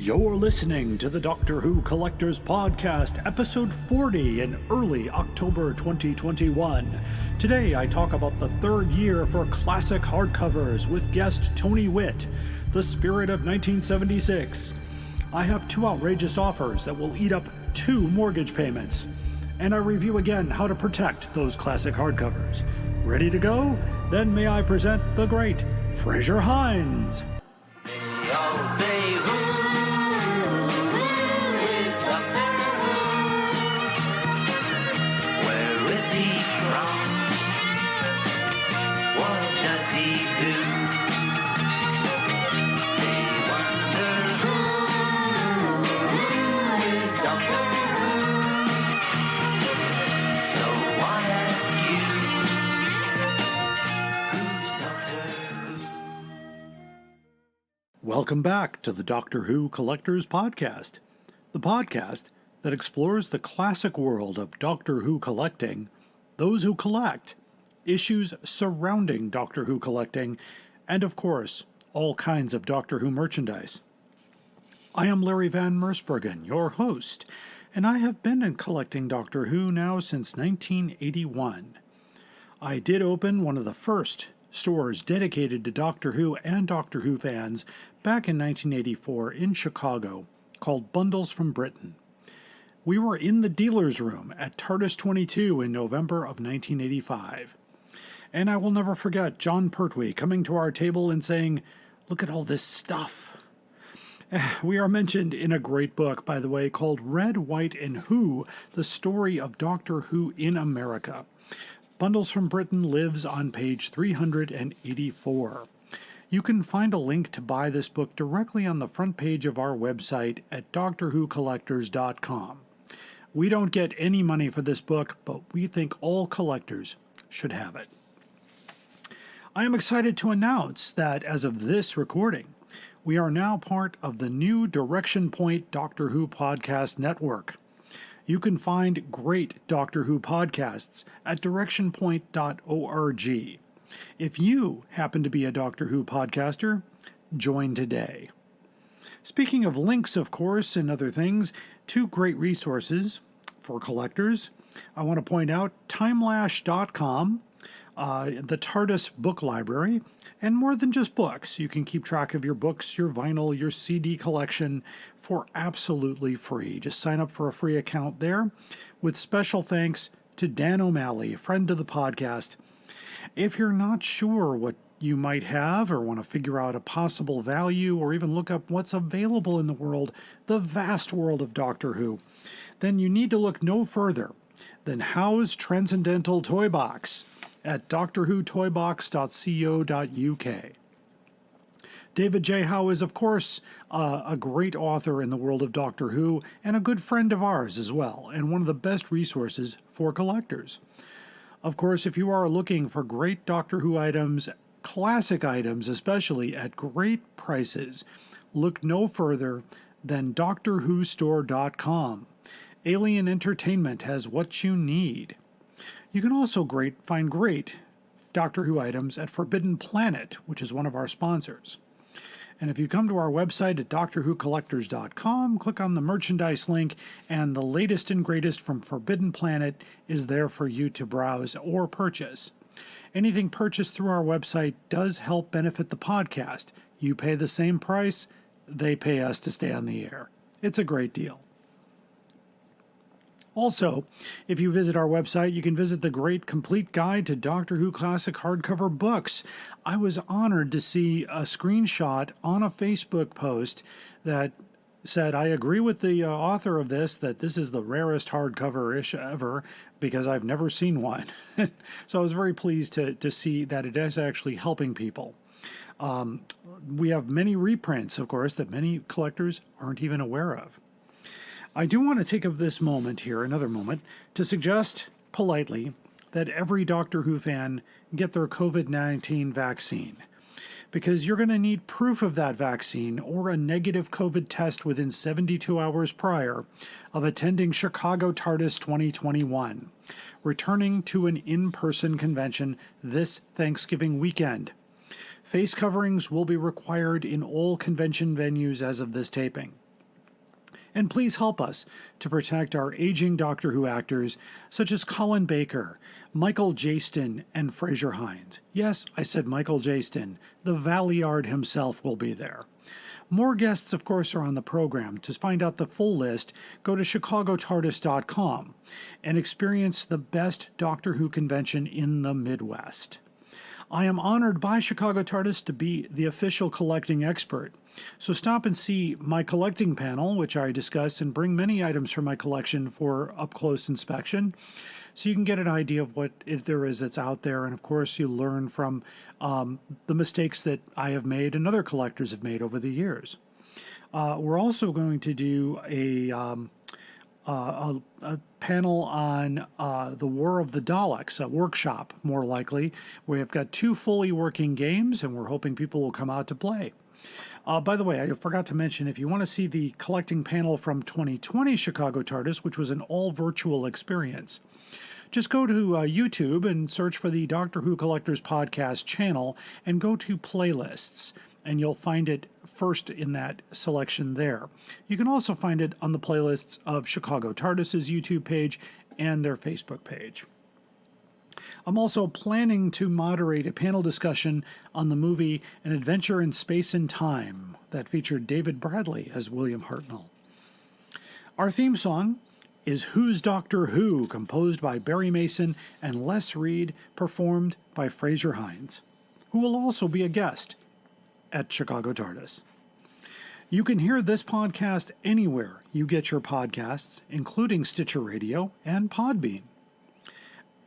You're listening to the Doctor Who Collectors Podcast, episode 40 in early October 2021. Today I talk about the third year for classic hardcovers with guest Tony Whitt, The Spirit of 1976. I have two outrageous offers that will eat up 2 mortgage payments. And I review again how to protect those classic hardcovers. Ready to go? Then may I present the great Fraser Hines. They all say who is Doctor Who? Where is he from? What does he do? They wonder who is Doctor Who? So I ask you, who's Doctor Who? Welcome back to the Doctor Who Collectors Podcast, the podcast that explores the classic world of Doctor Who collecting, those who collect, issues surrounding Doctor Who collecting, and of course, all kinds of Doctor Who merchandise. I am Larry Van Mersbergen, your host, and I have been collecting Doctor Who now since 1981. I did open one of the first stores dedicated to Doctor Who and Doctor Who fans back in 1984 in Chicago, called Bundles from Britain. We were in the dealer's room at TARDIS 22 in November of 1985. And I will never forget John Pertwee coming to our table and saying, "Look at all this stuff." We are mentioned in a great book, by the way, called Red, White, and Who, The Story of Doctor Who in America. Bundles from Britain lives on page 384. You can find a link to buy this book directly on the front page of our website at drwhocollectors.com. We don't get any money for this book, but we think all collectors should have it. I am excited to announce that as of this recording, we are now part of the new Direction Point Doctor Who Podcast Network. You can find great Doctor Who podcasts at directionpoint.org. If you happen to be a Doctor Who podcaster, join today. Speaking of links, of course, and other things, 2 great resources for collectors. I want to point out timelash.com, the TARDIS book library, and more than just books. You can keep track of your books, your vinyl, your CD collection for absolutely free. Just sign up for a free account there, with special thanks to Dan O'Malley, a friend of the podcast. If you're not sure what you might have or want to figure out a possible value or even look up what's available in the world, the vast world of Doctor Who, then you need to look no further than Howe's Transcendental Toy Box at drwhotoybox.co.uk. David J. Howe is, of course, a great author in the world of Doctor Who and a good friend of ours as well, and one of the best resources for collectors. Of course, if you are looking for great Doctor Who items, classic items especially, at great prices, look no further than DoctorWhoStore.com. Alien Entertainment has what you need. You can also find great Doctor Who items at Forbidden Planet, which is one of our sponsors. And if you come to our website at drwhocollectors.com, click on the merchandise link, and the latest and greatest from Forbidden Planet is there for you to browse or purchase. Anything purchased through our website does help benefit the podcast. You pay the same price, they pay us to stay on the air. It's a great deal. Also, if you visit our website, you can visit the great complete guide to Doctor Who classic hardcover books. I was honored to see a screenshot on a Facebook post that said, "I agree with the author of this, that this is the rarest hardcover issue ever, because I've never seen one." So I was very pleased to see that it is actually helping people. We have many reprints, of course, that many collectors aren't even aware of. I do want to take up this moment here, another moment, to suggest politely that every Doctor Who fan get their COVID-19 vaccine, because you're going to need proof of that vaccine or a negative COVID test within 72 hours prior of attending Chicago TARDIS 2021, returning to an in-person convention this Thanksgiving weekend. Face coverings will be required in all convention venues as of this taping. And please help us to protect our aging Doctor Who actors such as Colin Baker, Michael Jaston, and Fraser Hines. Yes, I said Michael Jaston. The Valeyard himself will be there. More guests, of course, are on the program. To find out the full list, go to chicagotardis.com and experience the best Doctor Who convention in the Midwest. I am honored by Chicago TARDIS to be the official collecting expert. So stop and see my collecting panel, which I discuss and bring many items from my collection for up-close inspection, so you can get an idea of what there is that's out there. And of course, you learn from the mistakes that I have made and other collectors have made over the years. We're also going to do a panel on the War of the Daleks, a workshop, more likely. We've got 2 fully working games, and we're hoping people will come out to play. By the way, I forgot to mention, if you want to see the collecting panel from 2020 Chicago TARDIS, which was an all-virtual experience, just go to YouTube and search for the Doctor Who Collectors Podcast channel and go to Playlists, and you'll find it first in that selection there. You can also find it on the playlists of Chicago TARDIS's YouTube page and their Facebook page. I'm also planning to moderate a panel discussion on the movie An Adventure in Space and Time that featured David Bradley as William Hartnell. Our theme song is Who's Doctor Who, composed by Barry Mason and Les Reed, performed by Fraser Hines, who will also be a guest at Chicago TARDIS. You can hear this podcast anywhere you get your podcasts, including Stitcher Radio and Podbean.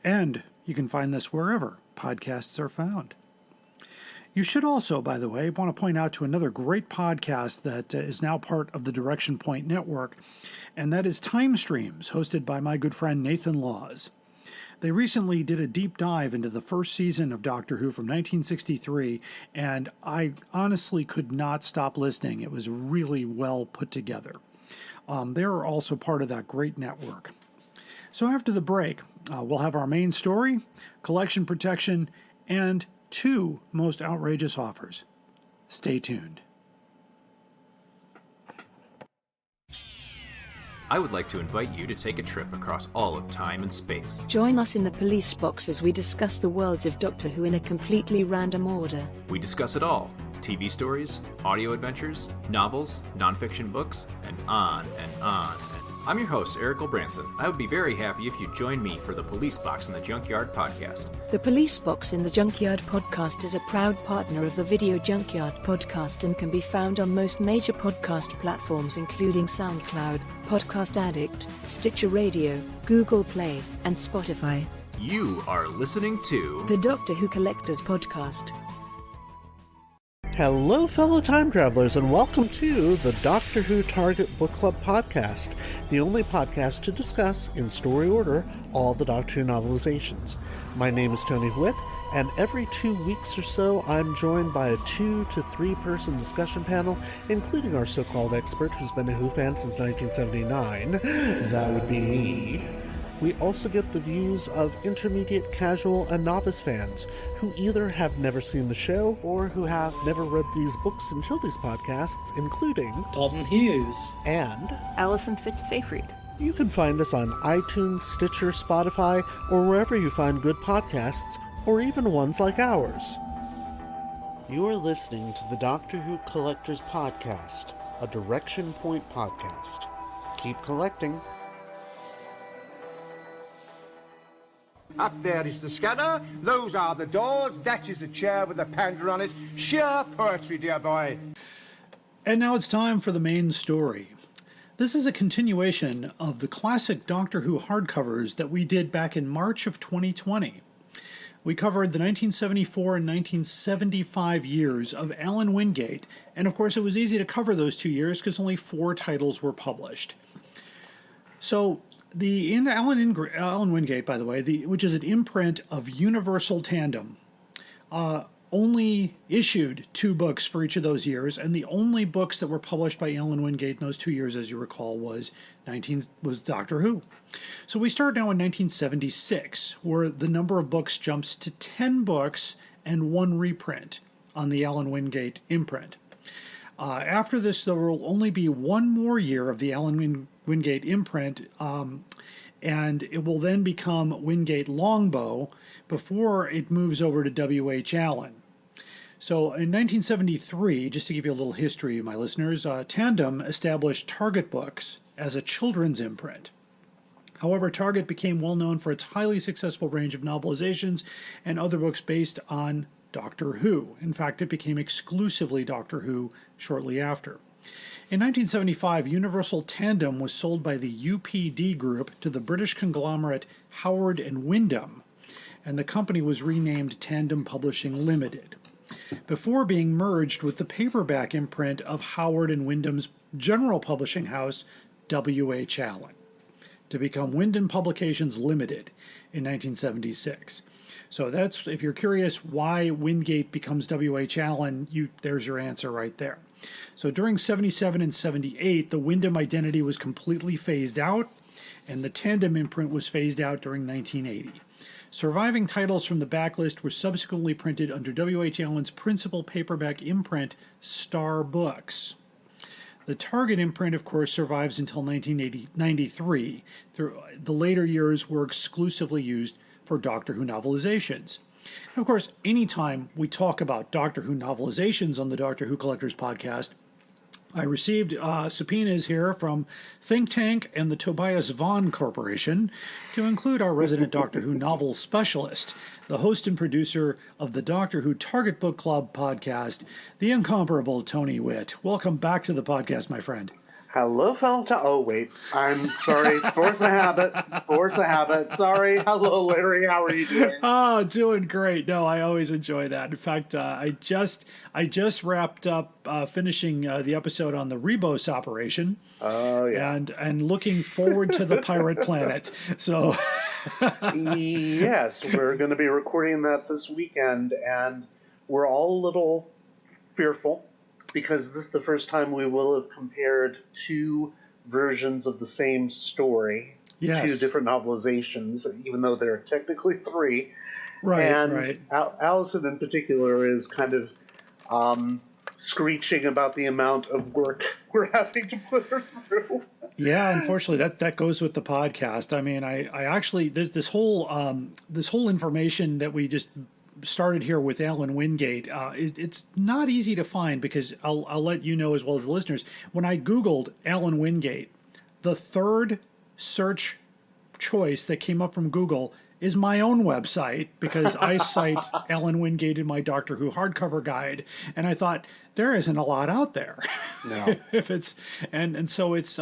And you can find this wherever podcasts are found. You should also, by the way, want to point out to another great podcast that is now part of the Direction Point Network, and that is Time Streams, hosted by my good friend Nathan Laws. They recently did a deep dive into the first season of Doctor Who from 1963, and I honestly could not stop listening. It was really well put together. They're also part of that great network. So after the break, we'll have our main story, collection protection, and 2 most outrageous offers. Stay tuned. I would like to invite you to take a trip across all of time and space. Join us in the police box as we discuss the worlds of Doctor Who in a completely random order. We discuss it all. TV stories, audio adventures, novels, nonfiction books, and on and on. I'm your host, Eric Branson. I would be very happy if you'd join me for the Police Box in the Junkyard podcast. The Police Box in the Junkyard podcast is a proud partner of the Video Junkyard podcast and can be found on most major podcast platforms including SoundCloud, Podcast Addict, Stitcher Radio, Google Play, and Spotify. You are listening to The Doctor Who Collectors Podcast. Hello, fellow time travelers, and welcome to the Doctor Who Target Book Club podcast, the only podcast to discuss, in story order, all the Doctor Who novelizations. My name is Tony Whitt, and every 2 weeks or so, I'm joined by a 2 to 3 person discussion panel, including our so-called expert who's been a Who fan since 1979. That would be me. We also get the views of intermediate, casual, and novice fans who either have never seen the show or who have never read these books until these podcasts, including Dalton Hughes and Alison Seyfried. You can find us on iTunes, Stitcher, Spotify, or wherever you find good podcasts, or even ones like ours. You are listening to the Doctor Who Collectors Podcast, a Direction Point podcast. Keep collecting. Up there is the scanner, those are the doors, that is a chair with a panda on it. Sheer poetry, dear boy. And now it's time for the main story. This is a continuation of the classic Doctor Who hardcovers that we did back in March of 2020. We covered the 1974 and 1975 years of Allan Wingate, and of course it was easy to cover those 2 years because only 4 titles were published. So, Allan Wingate, by the way, which is an imprint of Universal Tandem, only issued 2 books for each of those years, and the only books that were published by Allan Wingate in those 2 years, as you recall, was Doctor Who. So we start now in 1976, where the number of books jumps to 10 books and 1 reprint on the Allan Wingate imprint. After this, there will only be one more year of the Allan Wingate imprint, and it will then become Wingate Longbow before it moves over to W.H. Allen. So in 1973, just to give you a little history, my listeners, Tandem established Target Books as a children's imprint. However, Target became well known for its highly successful range of novelizations and other books based on Doctor Who. In fact, it became exclusively Doctor Who shortly after. In 1975, Universal Tandem was sold by the UPD Group to the British conglomerate Howard and Wyndham, and the company was renamed Tandem Publishing Limited, before being merged with the paperback imprint of Howard and Wyndham's general publishing house, W.H. Allen, to become Wyndham Publications Limited in 1976. So that's, if you're curious why Wingate becomes W.H. Allen, there's your answer right there. So during 77 and 78, the Wyndham identity was completely phased out, and the Tandem imprint was phased out during 1980. Surviving titles from the backlist were subsequently printed under W.H. Allen's principal paperback imprint, Star Books. The Target imprint, of course, survives until 1993. The later years were exclusively used for Doctor Who novelizations. And of course, anytime we talk about Doctor Who novelizations on the Doctor Who Collectors podcast, I received subpoenas here from Think Tank and the Tobias Vaughn Corporation to include our resident Doctor Who novel specialist, the host and producer of the Doctor Who Target Book Club podcast, the incomparable Tony Whitt. Welcome back to the podcast, my friend. Hello, fellow. Oh, wait. I'm sorry. Force a habit. Force a habit. Sorry. Hello, Larry. How are you doing? Oh, doing great. No, I always enjoy that. In fact, I just wrapped up finishing the episode on the Rebos operation. Oh, yeah. And looking forward to the Pirate Planet. So, yes, we're going to be recording that this weekend, and we're all a little fearful, because this is the first time we will have compared two versions of the same story, yes, two different novelizations, even though there are technically three. Right, and right. Allison in particular is kind of screeching about the amount of work we're having to put her through. Yeah, unfortunately, that goes with the podcast. I mean, I actually this whole information that we just started here with Allan Wingate, it's not easy to find, because I'll let you know as well as the listeners. When I Googled Allan Wingate, the third search choice that came up from Google is my own website, because I cite Allan Wingate in my Doctor Who hardcover guide, and I thought there isn't a lot out there. No. If it's and so it's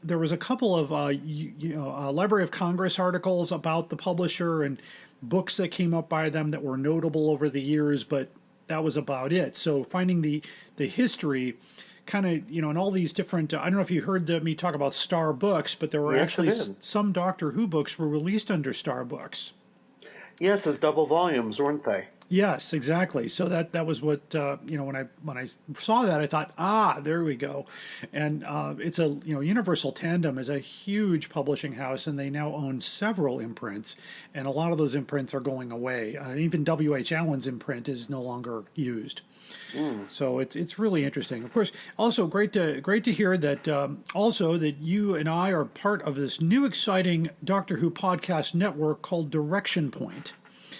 there was a couple of Library of Congress articles about the publisher and books that came up by them that were notable over the years, but that was about it. So finding the history kind of, and all these different, I don't know if you heard me talk about Star Books, but there were actually some Doctor Who books were released under Star Books. Yes, as double volumes, weren't they? Yes, exactly. So that was what when I saw that, I thought, there we go. And it's a Universal Tandem is a huge publishing house, and they now own several imprints, and a lot of those imprints are going away. Even W.H. Allen's imprint is no longer used. So it's really interesting. Of course, also great to hear that also that you and I are part of this new exciting Doctor Who podcast network called Direction Point.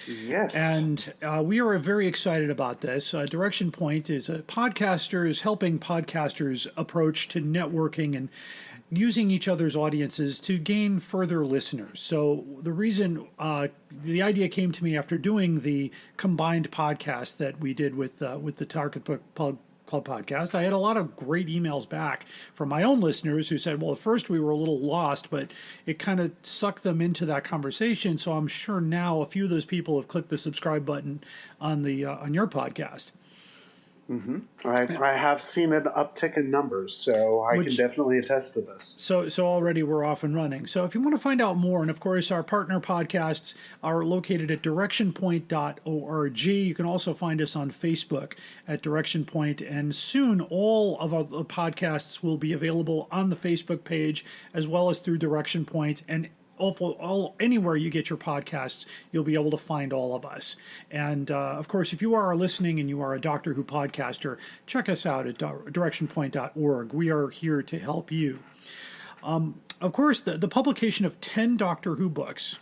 Yes. And we are very excited about this. Direction Point is helping podcasters approach to networking and using each other's audiences to gain further listeners. So the reason, the idea came to me after doing the combined podcast that we did with the Target Book Club podcast. I had a lot of great emails back from my own listeners who said, well, at first we were a little lost, but it kind of sucked them into that conversation. So I'm sure now a few of those people have clicked the subscribe button on your podcast. Mm-hmm. I have seen an uptick in numbers, so I can definitely attest to this. So already we're off and running. So if you want to find out more, and of course our partner podcasts are located at directionpoint.org. You can also find us on Facebook at Direction Point, and soon all of our podcasts will be available on the Facebook page as well as through Direction Point, and anywhere you get your podcasts, you'll be able to find all of us. And of course, if you are listening and you are a Doctor Who podcaster, check us out at directionpoint.org. We are here to help you. Of course, the publication of 10 Doctor Who books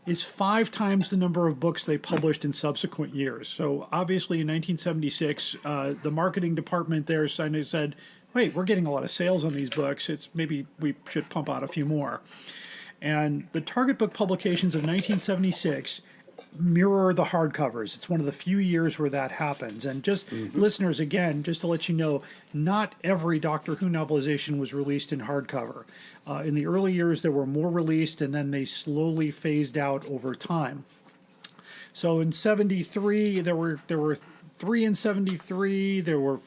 is 5 times the number of books they published in subsequent years. So obviously in 1976, the marketing department there said, wait, we're getting a lot of sales on these books. Maybe we should pump out a few more. And the Target book publications of 1976 mirror the hardcovers. It's one of the few years where that happens. And just listeners, again, just to let you know, not every Doctor Who novelization was released in hardcover. In the early years, there were more released, and then they slowly phased out over time. So in 73, there were 3 in 73, there were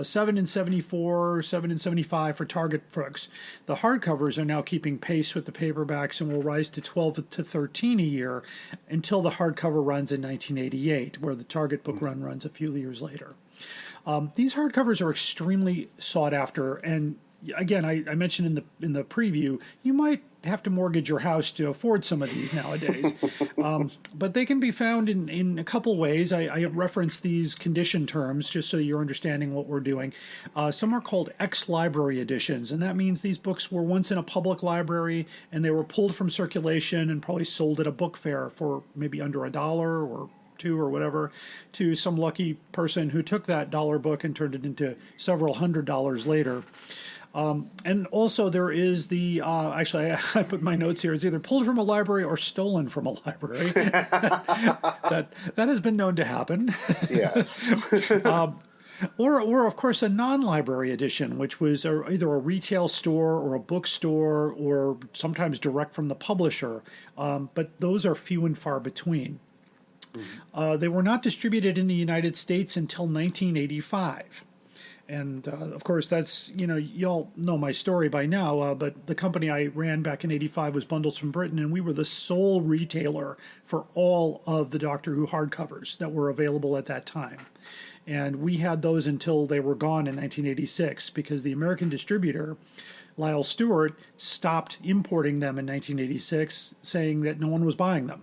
7 in 74, 7 in 75 for Target books. The hardcovers are now keeping pace with the paperbacks and will rise to 12 to 13 a year until the hardcover runs in 1988, where the Target book run runs a few years later. These hardcovers are extremely sought after, and again, I mentioned in the preview, you might have to mortgage your house to afford some of these nowadays. But they can be found in a couple ways. I reference these condition terms just so you're understanding what we're doing. Some are called ex-library editions, and that means these books were once in a public library and they were pulled from circulation and probably sold at a book fair for maybe under $1 or $2 or whatever to some lucky person who took that dollar book and turned it into several $100s later. And also there is the, actually I put my notes here, it's either pulled from a library or stolen from a library. that has been known to happen. Yes. Or of course a non-library edition, which was either a retail store or a bookstore or sometimes direct from the publisher. But those are few and far between. They were not distributed in the United States until 1985. And, of course, that's, you all know my story by now, but the company I ran back in 85 was Bundles from Britain, and we were the sole retailer for all of the Doctor Who hardcovers that were available at that time. And we had those until they were gone in 1986, because the American distributor, Lyle Stewart, stopped importing them in 1986, saying that no one was buying them.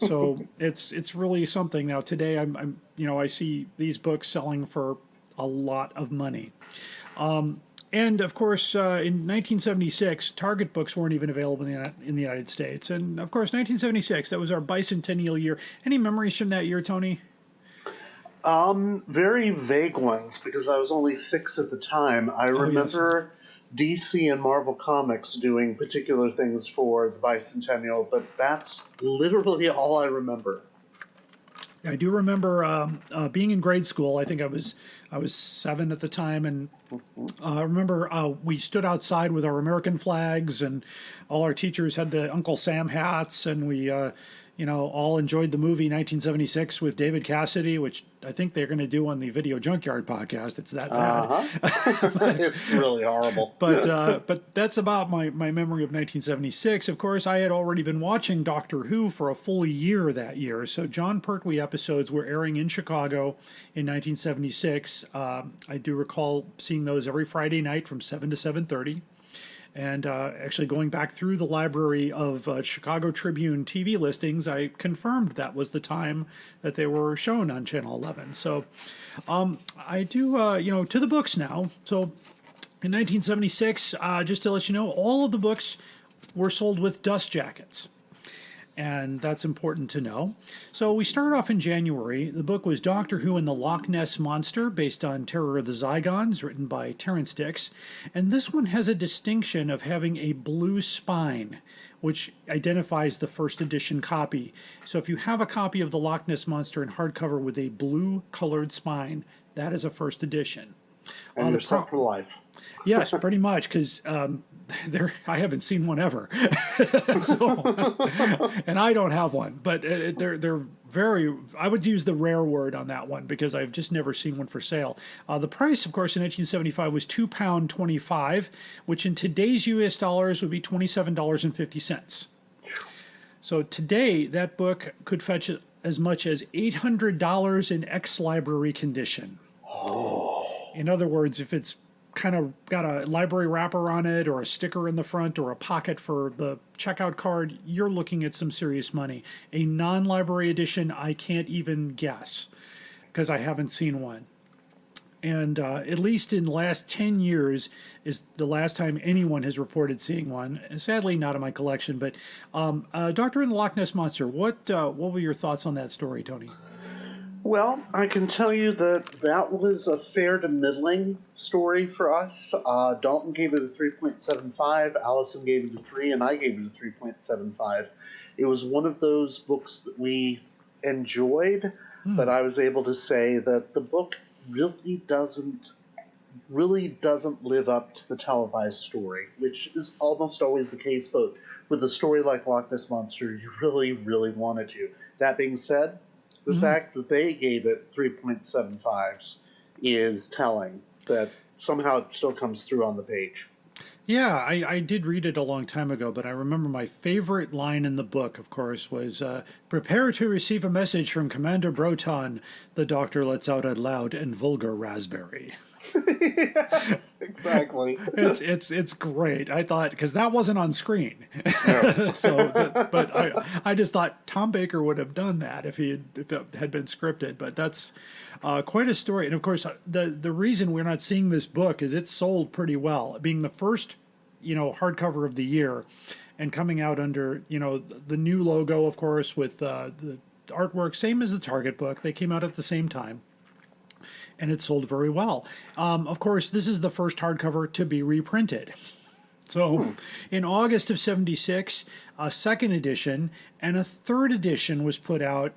So it's really something. Now, today, I see these books selling for a lot of money. And of course, in 1976, Target books weren't even available in the United States. And of course, 1976, that was our bicentennial year. Any memories from that year, Tony? Very vague ones, because I was only 6 at the time. I remember DC and Marvel Comics doing particular things for the bicentennial, but that's literally all I remember. I do remember being in grade school. I think I was 7 at the time, and I remember we stood outside with our American flags, and all our teachers had the Uncle Sam hats, and we all enjoyed the movie 1976 with David Cassidy, which I think they're going to do on the Video Junkyard podcast. It's that bad. It's really horrible. But that's about my memory of 1976. Of course, I had already been watching Doctor Who for a full year that year. So John Pertwee episodes were airing in Chicago in 1976. I do recall seeing those every Friday night from 7 to 7:30. And actually going back through the library of Chicago Tribune TV listings, I confirmed that was the time that they were shown on Channel 11. So I do, to the books now. So in 1976, just to let you know, all of the books were sold with dust jackets. And that's important to know. So we started off in January. The book was Doctor Who and the Loch Ness Monster, based on Terror of the Zygons, written by Terrence Dix. And this one has a distinction of having a blue spine, which identifies the first edition copy. So if you have a copy of the Loch Ness Monster in hardcover with a blue-colored spine, that is a first edition. And you're set for life. Yes, pretty much, because I haven't seen one ever, and I don't have one. But they're very. I would use the rare word on that one because I've just never seen one for sale. The price, of course, in 1975 was £2.25, which in today's U.S. dollars would be $27.50. So today, that book could fetch as much as $800 in ex-library condition. Oh. In other words, if it's kind of got a library wrapper on it or a sticker in the front or a pocket for the checkout card, you're looking at some serious money. A non-library edition, I can't even guess because I haven't seen one. And at least in the last 10 years is the last time anyone has reported seeing one. Sadly, not in my collection. But Doctor and the Loch Ness Monster, what were your thoughts on that story, Tony? Well, I can tell you that was a fair to middling story for us. Dalton gave it a 3.75, Allison gave it a 3, and I gave it a 3.75. It was one of those books that we enjoyed, but I was able to say that the book really doesn't live up to the televised story, which is almost always the case, but with a story like Loch Ness Monster, you really, really wanted to. That being said, the fact that they gave it 3.75s is telling that somehow it still comes through on the page. Yeah, I did read it a long time ago, but I remember my favorite line in the book, of course, was, prepare to receive a message from Commander Broton. The doctor lets out a loud and vulgar raspberry. Yes, exactly. It's great. I thought, because that wasn't on screen. No. but I just thought Tom Baker would have done that if it had been scripted. But that's quite a story. And of course, the reason we're not seeing this book is it's sold pretty well, being the first, hardcover of the year, and coming out under, the new logo, of course, with the artwork, same as the Target book. They came out at the same time. And it sold very well. Of course, this is the first hardcover to be reprinted. So in August of 76, a second edition and a third edition was put out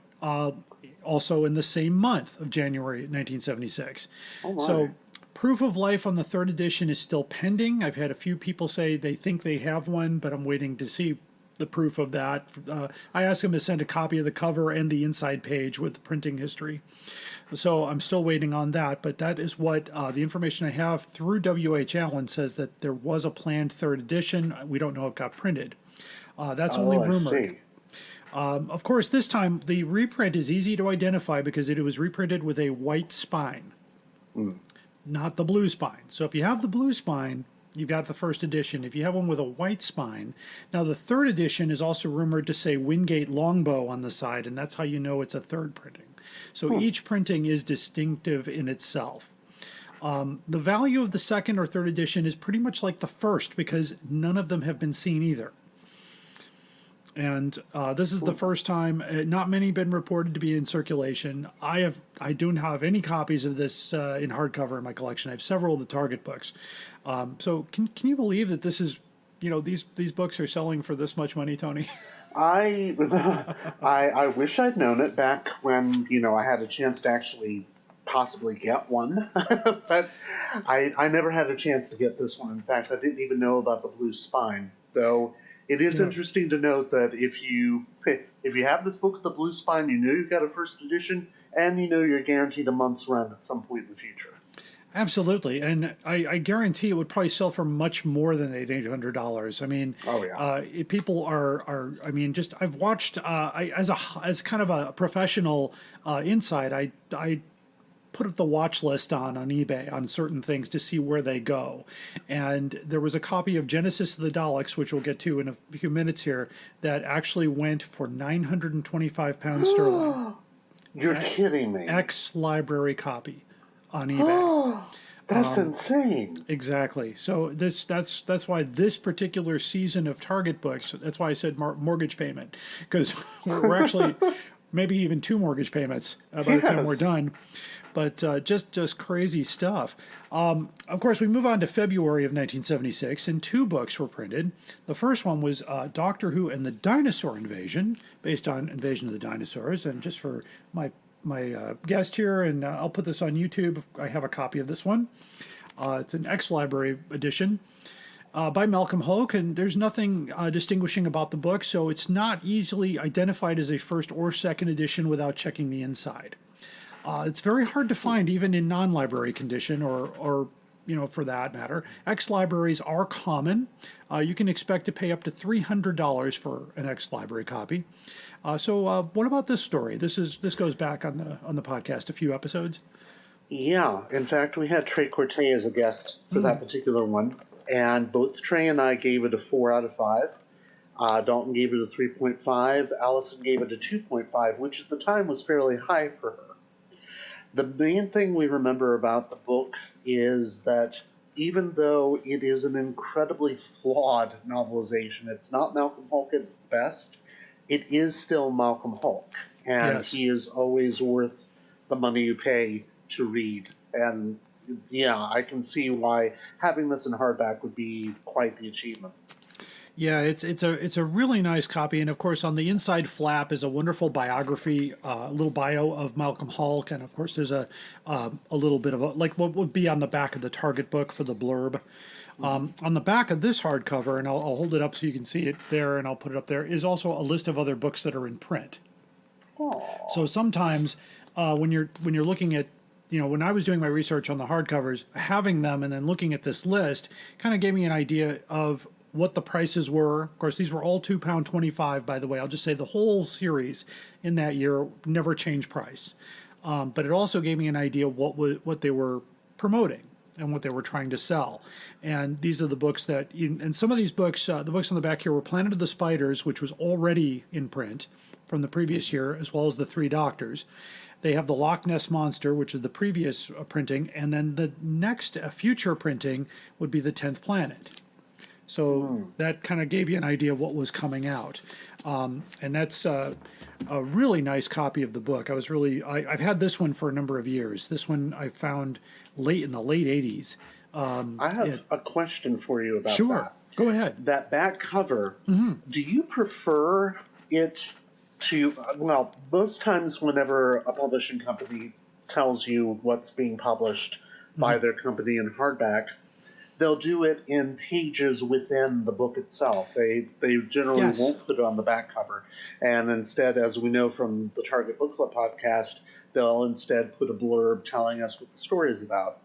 also in the same month of January 1976. Oh my. So proof of life on the third edition is still pending. I've had a few people say they think they have one, but I'm waiting to see the proof of that. I asked them to send a copy of the cover and the inside page with the printing history. So I'm still waiting on that, but that is what the information I have through W.H. Allen says, that there was a planned third edition. We don't know if it got printed. That's only rumored. Of course, this time the reprint is easy to identify because it was reprinted with a white spine, not the blue spine. So if you have the blue spine, you've got the first edition. If you have one with a white spine, now the third edition is also rumored to say Wingate Longbow on the side, and that's how you know it's a third printing. So each printing is distinctive in itself. The value of the second or third edition is pretty much like the first because none of them have been seen either. And this is the first time. Not many have been reported to be in circulation. I don't have any copies of this in hardcover in my collection. I have several of the Target books. So can you believe that this is, these books are selling for this much money, Tony? I wish I'd known it back when, I had a chance to actually possibly get one. But I never had a chance to get this one. In fact, I didn't even know about the blue spine. Though it is interesting to note that if you have this book with the blue spine, you know you've got a first edition, and you know you're guaranteed a month's run at some point in the future. Absolutely, and I guarantee it would probably sell for much more than $800. I mean, people are. I mean, just I've watched as kind of a professional insight. I put up the watch list on eBay on certain things to see where they go, and there was a copy of Genesis of the Daleks, which we'll get to in a few minutes here, that actually went for £925 sterling. You're kidding me! Ex-library copy on eBay. That's insane. Exactly. So that's why this particular season of Target books, that's why I said mortgage payment, because we're actually maybe even 2 mortgage payments by the time we're done. But just crazy stuff. Of course, we move on to February of 1976, and 2 books were printed. The first one was Doctor Who and the Dinosaur Invasion, based on Invasion of the Dinosaurs. And just for my guest here, and I'll put this on YouTube. I have a copy of this one. It's an ex-library edition by Malcolm Hoke, and there's nothing distinguishing about the book, so it's not easily identified as a first or second edition without checking the inside. It's very hard to find even in non-library condition or for that matter. Ex-libraries are common. You can expect to pay up to $300 for an ex-library copy. So what about this story? This goes back on the podcast a few episodes. Yeah, in fact, we had Trey Corte as a guest for that particular one, and both Trey and I gave it a 4 out of 5. Dalton gave it a 3.5. Allison gave it a 2.5, which at the time was fairly high for her. The main thing we remember about the book is that even though it is an incredibly flawed novelization, it's not Malcolm Hulke at its best, it is still Malcolm Hulke, and Yes. he is always worth the money you pay to read. And yeah, I can see why having this in hardback would be quite the achievement. Yeah, it's a really nice copy, and of course on the inside flap is a wonderful biography, a little bio of Malcolm Hulke, and of course there's a little bit of like what would be on the back of the Target book for the blurb. On the back of this hardcover, and I'll hold it up so you can see it there, and I'll put it up there, is also a list of other books that are in print. Aww. So sometimes when you're looking at, when I was doing my research on the hardcovers, having them and then looking at this list kind of gave me an idea of what the prices were. Of course, these were all £2.25, by the way. I'll just say the whole series in that year never changed price. But it also gave me an idea what they were promoting and what they were trying to sell. And these are the books that, and some of these books, the books on the back here were Planet of the Spiders, which was already in print from the previous year, as well as The Three Doctors. They have the Loch Ness Monster, which is the previous printing, and then the next future printing would be The 10th Planet. So that kind of gave you an idea of what was coming out. And that's a really nice copy of the book. I've had this one for a number of years. This one I found in the late 80s. I have a question for you about Sure. that. Go ahead. That back cover, do you prefer it to, well, most times whenever a publishing company tells you what's being published by their company in hardback, they'll do it in pages within the book itself. They generally Yes. won't put it on the back cover. And instead, as we know from the Target Book Club podcast, they'll instead put a blurb telling us what the story is about.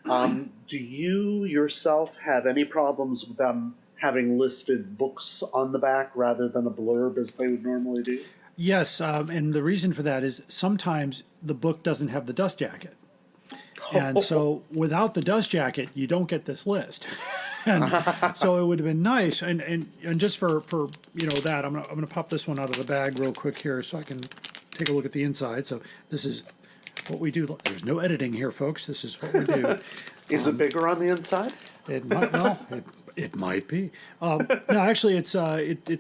Do you yourself have any problems with them having listed books on the back rather than a blurb as they would normally do? Yes, and the reason for that is sometimes the book doesn't have the dust jacket. And so without the dust jacket, you don't get this list. And so it would have been nice. And just for that, I'm gonna pop this one out of the bag real quick here so I can take a look at the inside. So this is what we do. There's no editing here, folks. This is what we do. Is it bigger on the inside? It might be. No, actually, it's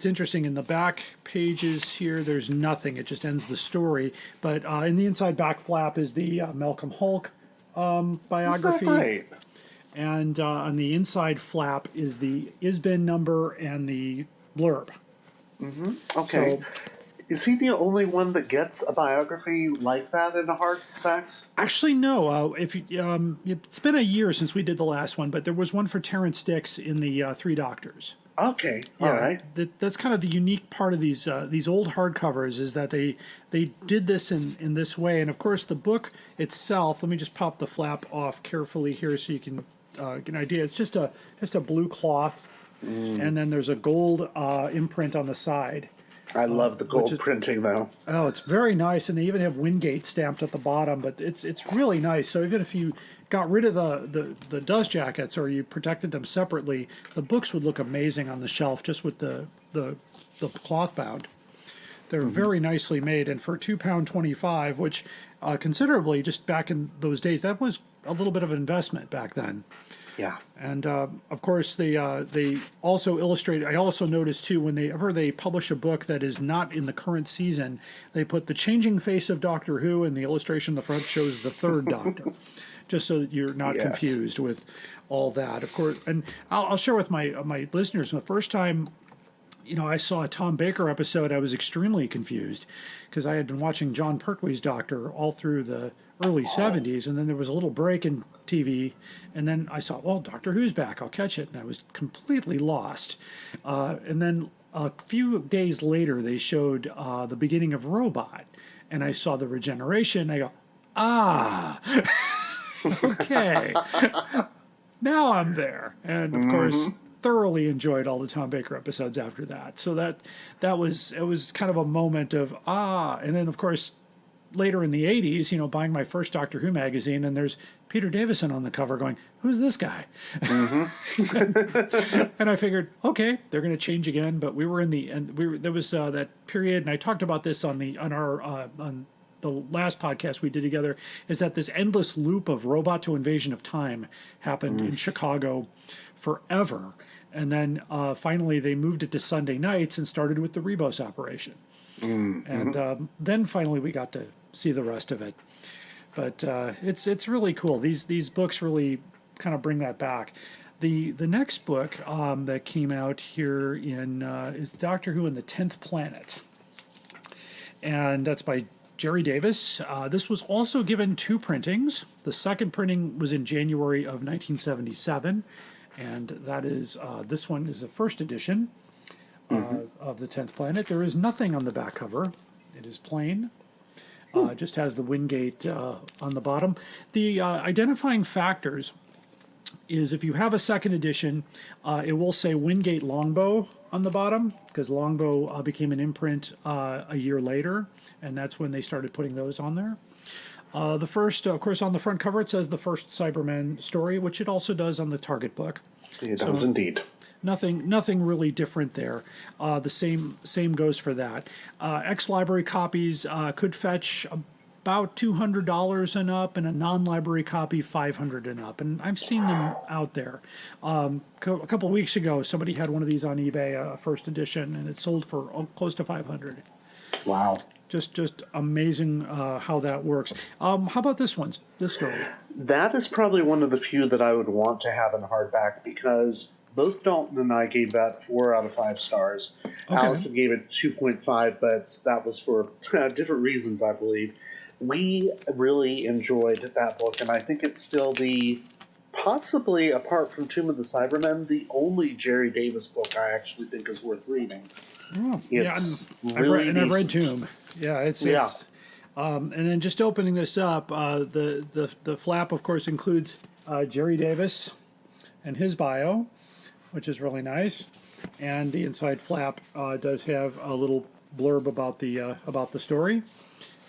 interesting. In the back pages here, there's nothing. It just ends the story. But in the inside back flap is the Malcolm Hulke biography. Isn't that great? And on the inside flap is the ISBN number and the blurb. Okay. So- Is he the only one that gets a biography like that in a hardback? Actually, no. It's been a year since we did the last one, but there was one for Terrence Dix in the Three Doctors. Okay, all right. That's kind of the unique part of these old hardcovers is that they did this in this way. And of course, the book itself. Let me just pop the flap off carefully here so you can get an idea. It's just a blue cloth, and then there's a gold imprint on the side. I love the gold printing, though. Oh, it's very nice, and they even have Wingate stamped at the bottom. But it's really nice. So even if you got rid of the dust jackets or you protected them separately, the books would look amazing on the shelf just with the cloth bound. They're very nicely made, and for £2.25, which considerably just back in those days, that was a little bit of an investment back then. Yeah. And of course, they also illustrate. I also noticed too, whenever they publish a book that is not in the current season, they put the changing face of Doctor Who, and the illustration in the front shows the third Doctor, just so that you're not confused with all that. Of course, and I'll share with my listeners. The first time, I saw a Tom Baker episode, I was extremely confused because I had been watching John Pertwee's Doctor all through the early 70s, and then there was a little break in TV, and then I saw, well, Doctor Who's back, I'll catch it, and I was completely lost. And then a few days later, they showed the beginning of Robot, and I saw the regeneration, I go, okay, now I'm there. And of course, thoroughly enjoyed all the Tom Baker episodes after that. So it was kind of a moment of and then of course later in the 80s, buying my first Doctor Who magazine, and there's Peter Davison on the cover going, who's this guy? Mm-hmm. And I figured, okay, they're going to change again. But we were in the, and there was that period, and I talked about this on the last podcast we did together, is that this endless loop of Robot to Invasion of Time happened in Chicago forever. And then finally they moved it to Sunday nights and started with the Rebus operation. And then finally we got to see the rest of it. But it's really cool. These books really kind of bring that back. The next book that came out here is Doctor Who and the 10th Planet. And that's by Jerry Davis. This was also given 2 printings. The second printing was in January of 1977. And that is, this one is the first edition of the 10th Planet. There is nothing on the back cover. It is plain. Just has the Wingate on the bottom. The identifying factors is if you have a second edition, it will say Wingate Longbow on the bottom, because Longbow became an imprint a year later, and that's when they started putting those on there. The first, of course, on the front cover, it says the first Cybermen story, which it also does on the Target book. It does indeed. Nothing really different there. The same goes for that. Ex-library copies could fetch about $200 and up, and a non-library copy $500 and up. And I've seen them out there. A couple of weeks ago, somebody had one of these on eBay, a first edition, and it sold for close to $500. Wow. Just amazing how that works. How about this story? That is probably one of the few that I would want to have in hardback, because both Dalton and I gave that 4 out of 5 stars. Okay. Allison gave it 2.5, but that was for different reasons, I believe. We really enjoyed that book, and I think it's still possibly, apart from Tomb of the Cybermen, the only Jerry Davis book I actually think is worth reading. Oh, it's really I've read Tomb. Yeah, it's and then just opening this up, the flap, of course, includes Jerry Davis and his bio, which is really nice, and the inside flap does have a little blurb about the story,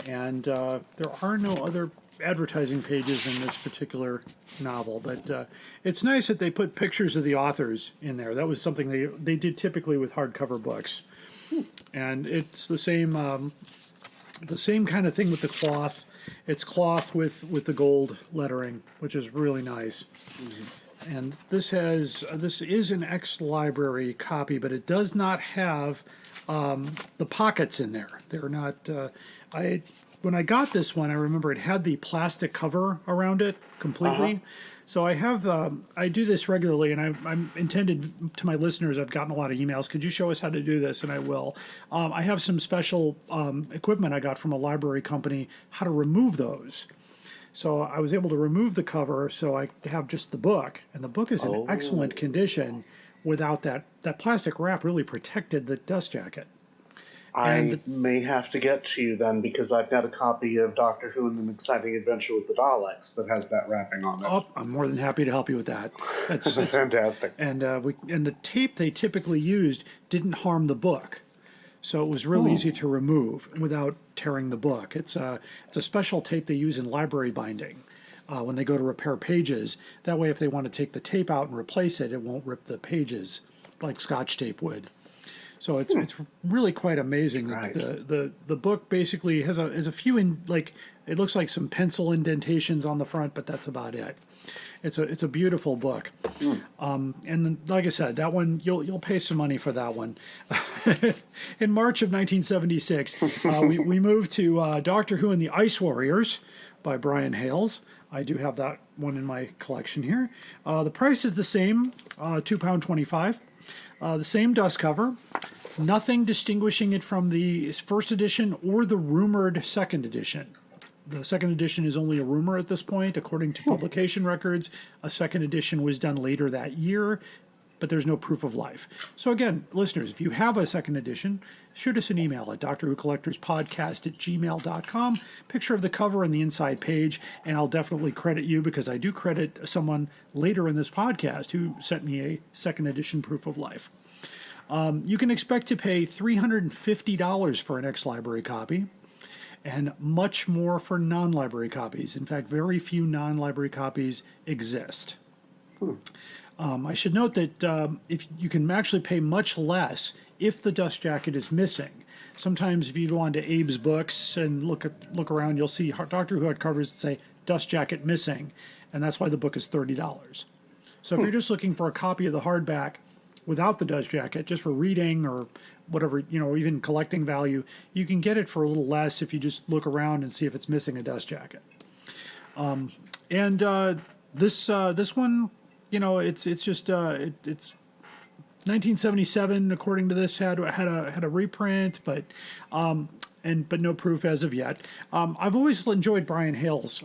and there are no other advertising pages in this particular novel, but it's nice that they put pictures of the authors in there. That was something they did typically with hardcover books, and it's the same kind of thing with the cloth. It's cloth with the gold lettering, which is really nice. Mm-hmm. And this is an ex-library copy, but it does not have the pockets in there. They're not. When I got this one, I remember it had the plastic cover around it completely. So I do this regularly, and I'm intended to my listeners. I've gotten a lot of emails. Could you show us how to do this? And I will. I have some special equipment I got from a library company, how to remove those. So I was able to remove the cover, so I have just the book, and the book is in excellent condition without that plastic wrap really protected the dust jacket. I may have to get to you then, because I've got a copy of Doctor Who and an Exciting Adventure with the Daleks that has that wrapping on it. Oh, I'm more than happy to help you with that. That's fantastic. And the tape they typically used didn't harm the book, so it was real easy to remove without tearing the book. It's a special tape they use in library binding when they go to repair pages. That way, if they want to take the tape out and replace it, it won't rip the pages like Scotch tape would. So it's really quite amazing. Right. The book basically has a few it looks like some pencil indentations on the front, but that's about it. It's a beautiful book. And then, like I said, that one you'll pay some money for that one. In March of 1976, we moved to Doctor Who and the Ice Warriors by Brian Hales. I do have that one in my collection here. The price is the same, £2.25. The same dust cover, nothing distinguishing it from the first edition or the rumored second edition. The second edition is only a rumor at this point. According to publication records, a second edition was done later that year, but there's no proof of life. So again, listeners, if you have a second edition, shoot us an email at drwhocollectorspodcast@gmail.com, picture of the cover and the inside page, and I'll definitely credit you, because I do credit someone later in this podcast who sent me a second edition proof of life. You can expect to pay $350 for an ex-library copy, and much more for non-library copies. In fact, very few non-library copies exist. I should note that if you can actually pay much less if the dust jacket is missing. Sometimes if you go onto Abe's Books and look around, you'll see Doctor Who hardcovers that say dust jacket missing, and that's why the book is $30. So if you're just looking for a copy of the hardback without the dust jacket, just for reading or whatever, even collecting value, you can get it for a little less if you just look around and see if it's missing a dust jacket. This one, it's 1977 according to this had a reprint, but no proof as of yet. I've always enjoyed Brian Hale's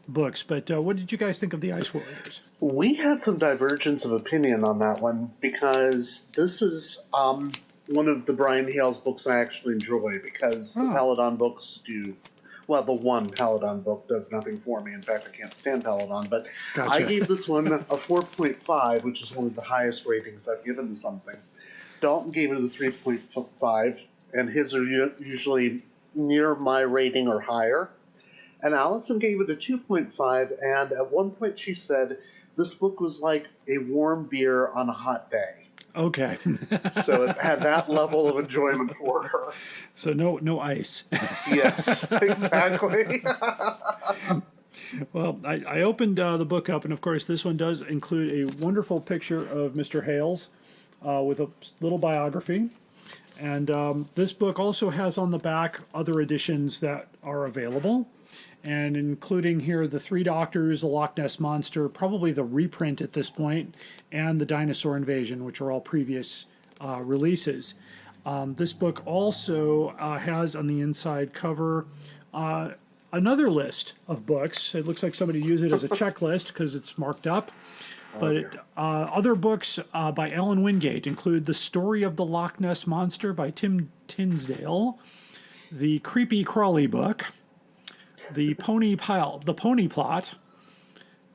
books, but what did you guys think of the Ice Warriors? We had some divergence of opinion on that one because this is one of the Brian Hale's books I actually enjoy because the Paladon books do. Well, the one Paladon book does nothing for me. In fact, I can't stand Paladon. But Gotcha. I gave this one a 4.5, which is one of the highest ratings I've given to something. Dalton gave it a 3.5, and his are usually near my rating or higher. And Allison gave it a 2.5, and at one point she said this book was like a warm beer on a hot day. Okay. So it had that level of enjoyment for her. So no ice. Yes, exactly. Well, I opened the book up, and of course this one does include a wonderful picture of Mr. Hales with a little biography. And this book also has on the back other editions that are available, and including here the Three Doctors, the Loch Ness Monster, probably the reprint at this point, and the Dinosaur Invasion, which are all previous releases. This book also has on the inside cover another list of books. It looks like somebody used it as a checklist because it's marked up. But other books by Allan Wingate include The Story of the Loch Ness Monster by Tim Tinsdale, the Creepy Crawly book, the Pony Plot,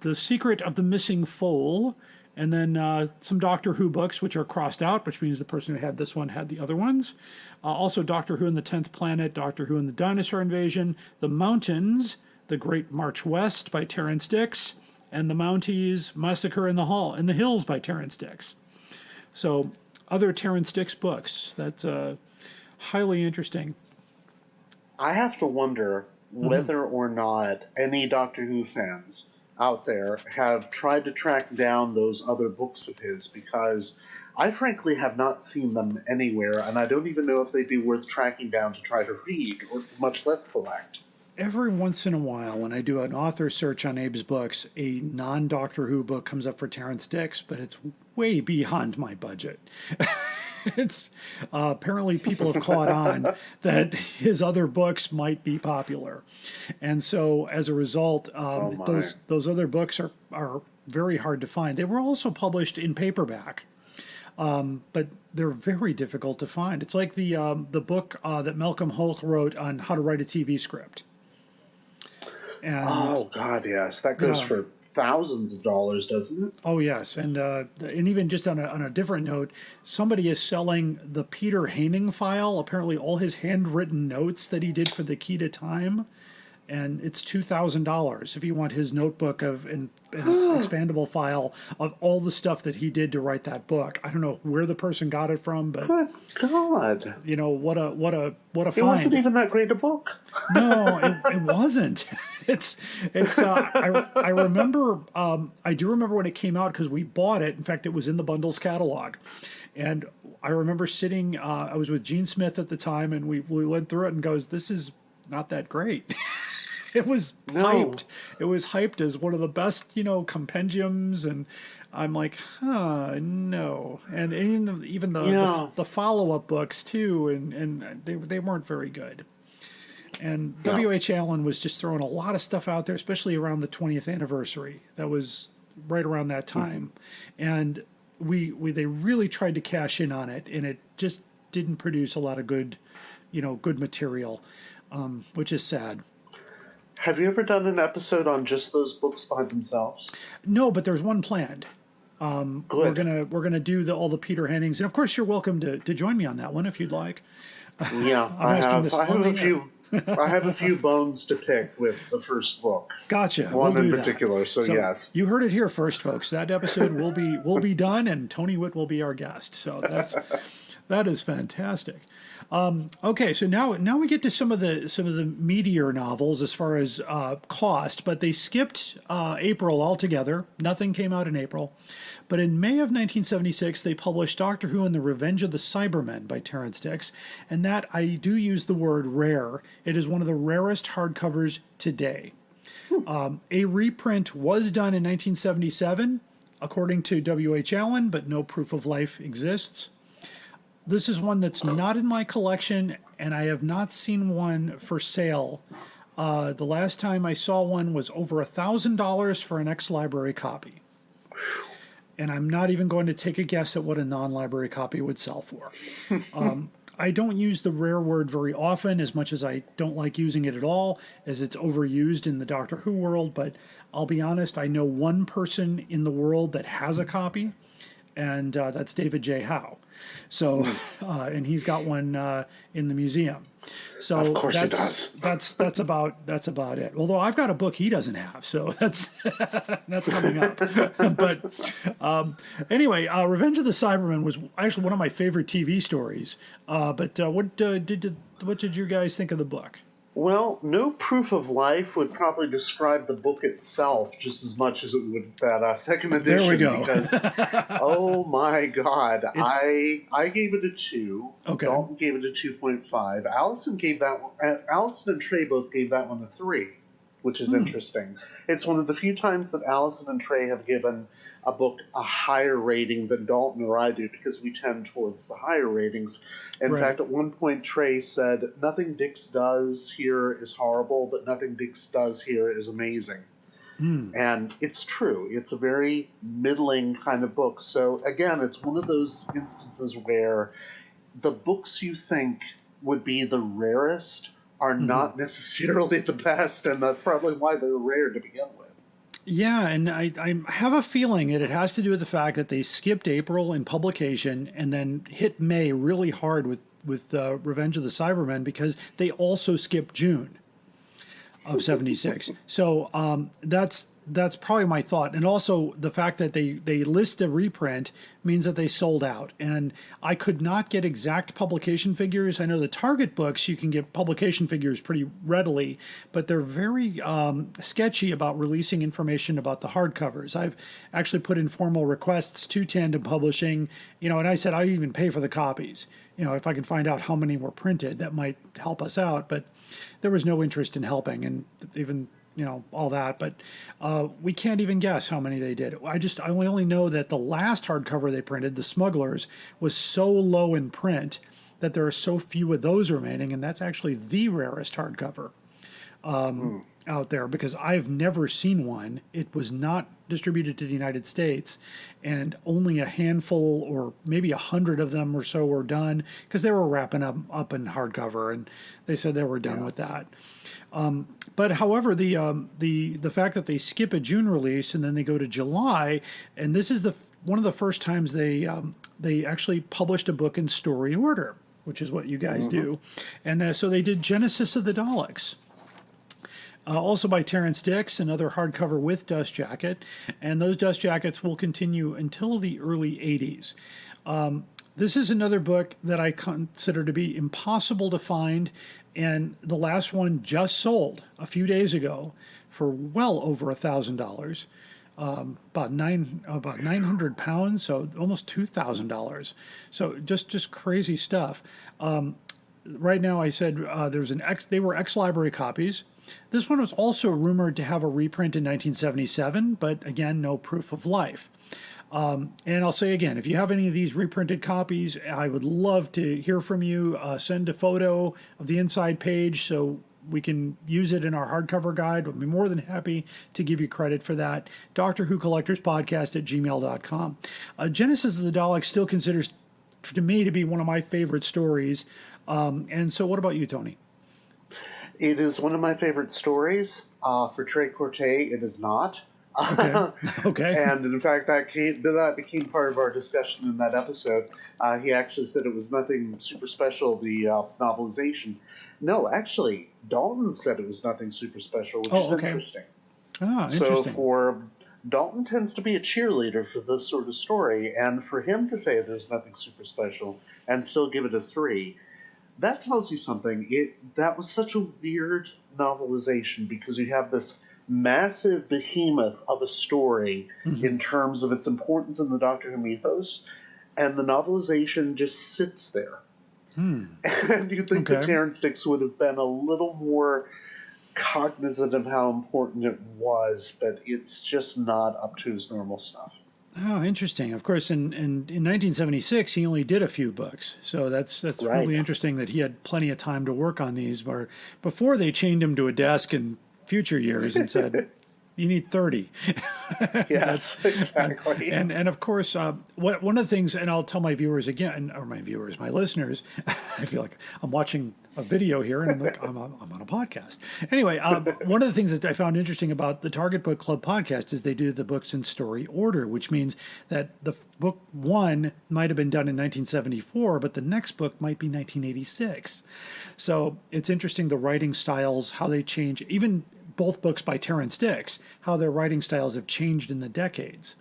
The Secret of the Missing Foal, and then some Doctor Who books, which are crossed out, which means the person who had this one had the other ones. Also Doctor Who and the 10th Planet, Doctor Who and the Dinosaur Invasion, The Mountains, The Great March West by Terrance Dicks, and The Mounties, Massacre in the Hills by Terrance Dicks. So other Terrance Dicks books. That's highly interesting. I have to wonder whether or not any Doctor Who fans out there have tried to track down those other books of his, because I frankly have not seen them anywhere, and I don't even know if they'd be worth tracking down to try to read, or much less collect. Every once in a while, when I do an author search on Abe's Books, a non-Doctor Who book comes up for Terrance Dicks, but it's way beyond my budget. It's apparently people have caught on that his other books might be popular, and so as a result, those other books are very hard to find. They were also published in paperback, but they're very difficult to find. It's like the book that Malcolm Hulke wrote on how to write a TV script. And, oh God, yes, that goes for thousands of dollars, doesn't it? Oh yes, and even just on a different note, somebody is selling the Peter Haining file. Apparently, all his handwritten notes that he did for the Key to Time, and it's $2,000 if you want his notebook of an expandable file of all the stuff that he did to write that book. I don't know where the person got it from, but good God, what a find. It wasn't even that great a book. No, it wasn't. I remember. I do remember when it came out because we bought it. In fact, it was in the bundles catalog, and I remember sitting. I was with Gene Smith at the time, and we went through it and goes, "This is not that great." It was hyped. It was hyped as one of the best, compendiums, and I'm like, no. And even the follow-up books too, and they weren't very good. And W.H. Allen was just throwing a lot of stuff out there, especially around the 20th anniversary. That was right around that time, and they really tried to cash in on it, and it just didn't produce a lot of good material, which is sad. Have you ever done an episode on just those books by themselves? No, but there's one planned. Good. We're gonna do all the Peter Hannings, and of course you're welcome to join me on that one if you'd like. Yeah, I have a few I have a few bones to pick with the first book. Gotcha. One We'll in do that. particular, so yes. You heard it here first, folks. That episode will be done, and Tony Whitt will be our guest. So that is fantastic. Okay, so now we get to some of the meatier novels as far as cost, but they skipped April altogether. Nothing came out in April. But in May of 1976, they published Doctor Who and the Revenge of the Cybermen by Terrance Dicks, and that, I do use the word rare. It is one of the rarest hardcovers today. A reprint was done in 1977, according to W.H. Allen, but no proof of life exists. This is one that's not in my collection, and I have not seen one for sale. The last time I saw one was over $1,000 for an ex-library copy. And I'm not even going to take a guess at what a non-library copy would sell for. I don't use the rare word very often, as much as I don't like using it at all, as it's overused in the Doctor Who world. But I'll be honest, I know one person in the world that has a copy, and that's David J. Howe. So, and he's got one in the museum. So of course he does. That's about it. Although I've got a book he doesn't have, so that's coming up. But anyway, Revenge of the Cybermen was actually one of my favorite TV stories. But what did you guys think of the book? Well, no proof of life would probably describe the book itself just as much as it would that second edition. There we go. Because, oh my God, I gave it a 2. Okay. Dalton gave it a 2.5. Allison gave that one. Allison and Trey both gave that one a 3, which is interesting. It's one of the few times that Allison and Trey have given a book a higher rating than Dalton or I do, because we tend towards the higher ratings. In fact, at one point, Trey said, "Nothing Dix does here is horrible, but nothing Dix does here is amazing." And it's true. It's a very middling kind of book. So again, it's one of those instances where the books you think would be the rarest are not necessarily the best, and that's probably why they're rare to begin with. Yeah, and I have a feeling it has to do with the fact that they skipped April in publication and then hit May really hard with Revenge of the Cybermen, because they also skipped June of 76. So that's probably my thought. And also the fact that they list a reprint means that they sold out. And I could not get exact publication figures. I know the Target books, you can get publication figures pretty readily, but they're very sketchy about releasing information about the hardcovers. I've actually put in formal requests to Tandem Publishing, and I said I'd even pay for the copies. If I can find out how many were printed, that might help us out. But there was no interest in helping, and even all that, but we can't even guess how many they did. I only know that the last hardcover they printed, The Smugglers, was so low in print that there are so few of those remaining, and that's actually the rarest hardcover out there, because I've never seen one. It was not distributed to the United States, and only a handful or maybe 100 of them or so were done, because they were wrapping up in hardcover, and they said they were done with that. But however, the fact that they skip a June release and then they go to July, and this is one of the first times they actually published a book in story order, which is what you guys do, and so they did Genesis of the Daleks. Also by Terrance Dicks, another hardcover with dust jacket, and those dust jackets will continue until the early 80s. This is another book that I consider to be impossible to find, and the last one just sold a few days ago for well over $1,000, about 900 pounds, so almost $2,000. So just crazy stuff. Right now, I said they were ex-library copies. This one was also rumored to have a reprint in 1977, but again, no proof of life. And I'll say again, if you have any of these reprinted copies, I would love to hear from you. Send a photo of the inside page so we can use it in our hardcover guide. We'll be more than happy to give you credit for that. Doctor Who Collectors Podcast at gmail.com. Genesis of the Daleks still considers to me to be one of my favorite stories. And so what about you, Tony? It is one of my favorite stories. For Trey Corte, it is not. Okay. And in fact, that became part of our discussion in that episode. He actually said it was nothing super special, the novelization. No, actually, Dalton said it was nothing super special, which is okay. interesting. Ah, So interesting. for Dalton tends to be a cheerleader for this sort of story, and for him to say there's nothing super special and still give it a 3, that tells you something. That was such a weird novelization because you have this massive behemoth of a story in terms of its importance in the Doctor Who mythos, and the novelization just sits there. And you'd think that Terrance Dicks would have been a little more cognizant of how important it was, but it's just not up to his normal stuff. Oh, interesting. Of course, in 1976, he only did a few books. So that's Right. really interesting that he had plenty of time to work on these, where before they chained him to a desk in future years and said, you need 30. Yes, exactly. And of course, one of the things, and I'll tell my viewers again, or my viewers, my listeners, I feel like I'm watching a video here and I'm like, I'm on a podcast. Anyway, one of the things that I found interesting about the Target Book Club podcast is they do the books in story order, which means that the book 1 might have been done in 1974, but the next book might be 1986. So it's interesting the writing styles, how they change, even both books by Terrance Dicks, how their writing styles have changed in the decades.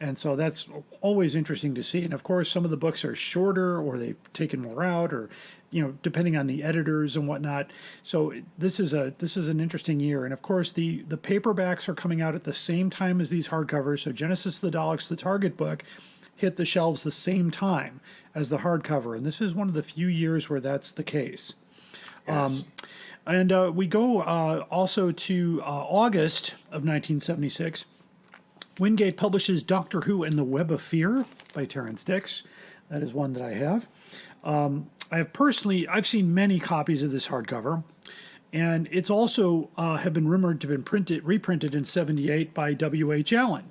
And so that's always interesting to see. And of course, some of the books are shorter or they've taken more out, or, depending on the editors and whatnot. So this is an interesting year. And of course, the paperbacks are coming out at the same time as these hardcovers. So Genesis of the Daleks, the Target book, hit the shelves the same time as the hardcover. And this is one of the few years where that's the case. Yes. And we go also to August of 1976. Wingate publishes Doctor Who and the Web of Fear by Terrance Dicks. That is one that I have. I've seen many copies of this hardcover, and it's also have been rumored to have been reprinted in 78 by W.H. Allan.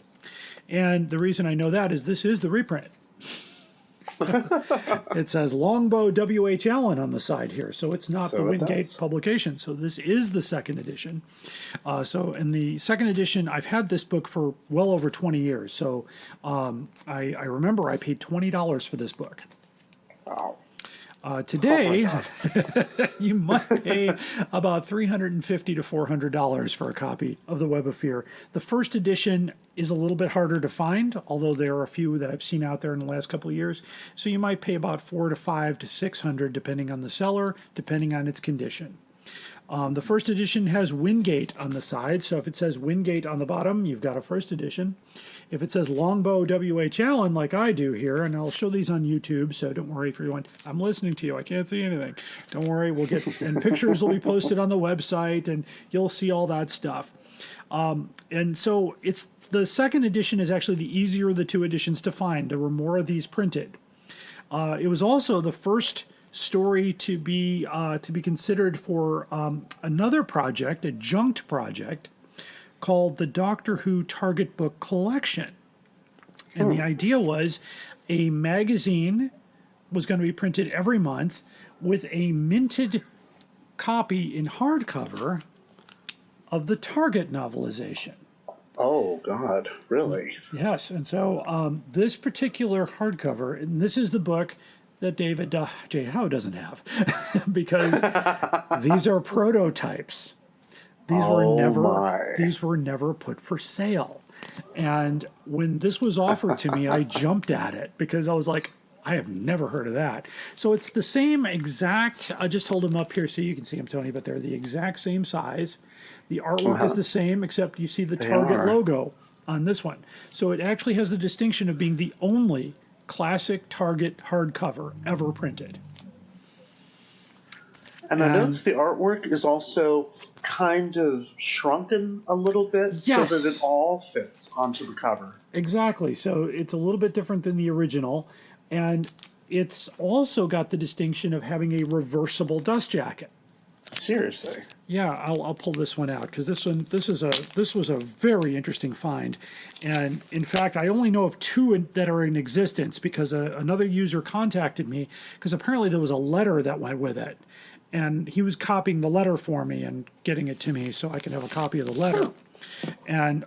And the reason I know that is this is the reprint. It says Longbow W.H. Allan on the side here, so it's not the Wingate publication. So this is the second edition. So in the second edition, I've had this book for well over 20 years. So I remember I paid $20 for this book. Wow. Today, you might pay about $350 to $400 for a copy of The Web of Fear. The first edition is a little bit harder to find, although there are a few that I've seen out there in the last couple of years. So you might pay about $400 to $500 to $600, depending on the seller, depending on its condition. The first edition has Wingate on the side, so if it says Wingate on the bottom, you've got a first edition. If it says Longbow W.H. Allan, like I do here, and I'll show these on YouTube, so don't worry if you're going, I'm listening to you, I can't see anything. Don't worry, and pictures will be posted on the website, and you'll see all that stuff. And so the second edition is actually the easier of the two editions to find. There were more of these printed. It was also the first story to be considered for another project, a junked project, called the Doctor Who Target Book Collection. And the idea was a magazine was going to be printed every month with a minted copy in hardcover of the Target novelization. Oh, God, really? Yes, and so this particular hardcover, and this is the book that David J. Howe doesn't have, because these are prototypes. These were never put for sale. And when this was offered to me, I jumped at it because I was like, I have never heard of that. So it's the same exact, I'll just hold them up here so you can see them, Tony, but they're the exact same size. The artwork is the same, except you see the Target logo on this one. So it actually has the distinction of being the only classic Target hardcover ever printed. And I noticed the artwork is also kind of shrunken a little bit so that it all fits onto the cover. Exactly. So it's a little bit different than the original. And it's also got the distinction of having a reversible dust jacket. Seriously. Yeah, I'll pull this one out because this was a very interesting find, and in fact, I only know of two that are in existence because another user contacted me because apparently there was a letter that went with it, and he was copying the letter for me and getting it to me so I can have a copy of the letter. And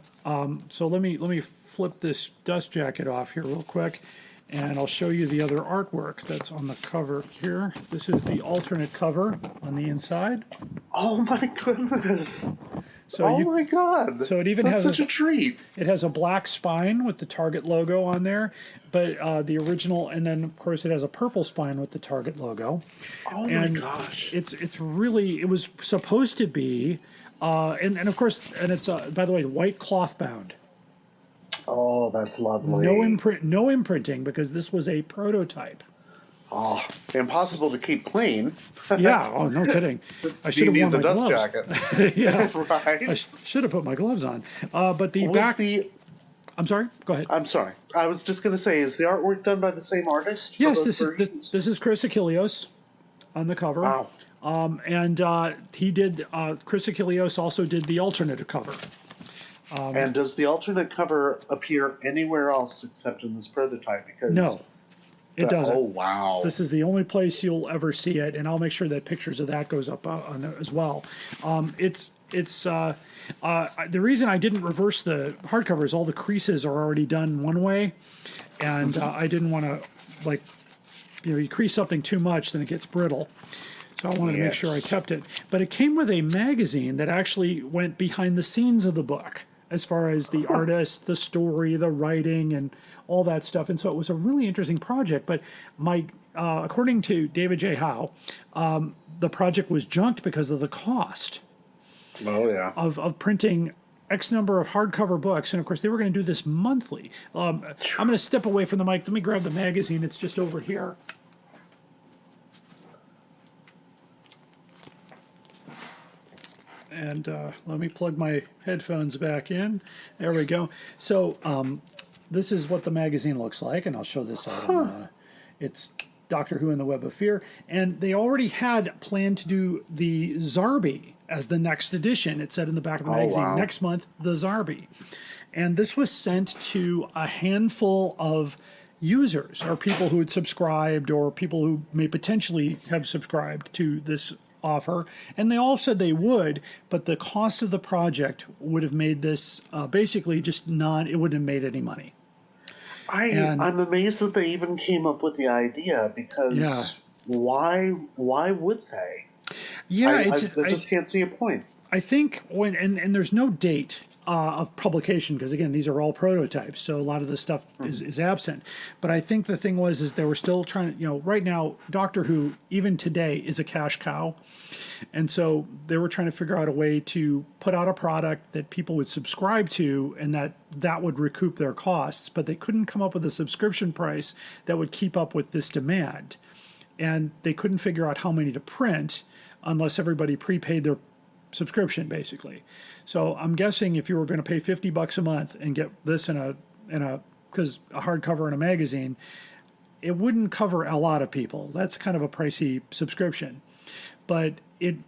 so let me flip this dust jacket off here real quick, And I'll show you the other artwork that's on the cover here. This is the alternate cover on the inside. Oh my goodness! So my god! So it even That's has such a treat. It has a black spine with the Target logo on there, but the original, and then of course it has a purple spine with the Target logo. Oh and my gosh! It's really, it was supposed to be, and of course, and it's by the way, white cloth bound. Oh, that's lovely. No imprinting, because this was a prototype. Oh, impossible to keep clean. Yeah. Oh, no kidding. I should have worn the my dust gloves. jacket. Yeah. Right. I should have put my gloves on. But the Was back. the- I'm sorry. Go ahead. I'm sorry. I was just going to say, is the artwork done by the same artist? for Yes, both this versions? is Chris Achilleos on the cover. Wow. And he did. Chris Achilleos also did the alternate cover. And does the alternate cover appear anywhere else except in this prototype? Because No, it doesn't. Oh wow! This is the only place you'll ever see it, and I'll make sure that pictures of that goes up on there as well. It's the reason I didn't reverse the hardcover is all the creases are already done one way, and I didn't want to you crease something too much, then it gets brittle. So I wanted to make sure I kept it. But it came with a magazine that actually went behind the scenes of the book, as far as the artist, the story, the writing, and all that stuff. And so it was a really interesting project. But according to David J. Howe, the project was junked because of the cost of printing X number of hardcover books. And of course, they were going to do this monthly. I'm going to step away from the mic. Let me grab the magazine. It's just over here. And let me plug my headphones back in. There we go. So this is what the magazine looks like, and I'll show this out. It's Doctor Who and the Web of Fear. And they already had planned to do the Zarbi as the next edition. It said in the back of the magazine, next month, the Zarbi. And this was sent to a handful of users, or people who had subscribed, or people who may potentially have subscribed to this offer, and they all said they would, but the cost of the project would have made this basically just it wouldn't have made any money. I'm amazed that they even came up with the idea, because why would they? Yeah, I just can't see a point. I think and there's no date of publication, because again, these are all prototypes, so a lot of this stuff is absent. But I think the thing was they were still trying to, right now, Doctor Who, even today, is a cash cow. And so they were trying to figure out a way to put out a product that people would subscribe to, and that would recoup their costs, but they couldn't come up with a subscription price that would keep up with this demand. And they couldn't figure out how many to print unless everybody prepaid their subscription, basically. So I'm guessing if you were going to pay $50 a month and get this because a hardcover and a magazine, it wouldn't cover a lot of people. That's kind of a pricey subscription, but it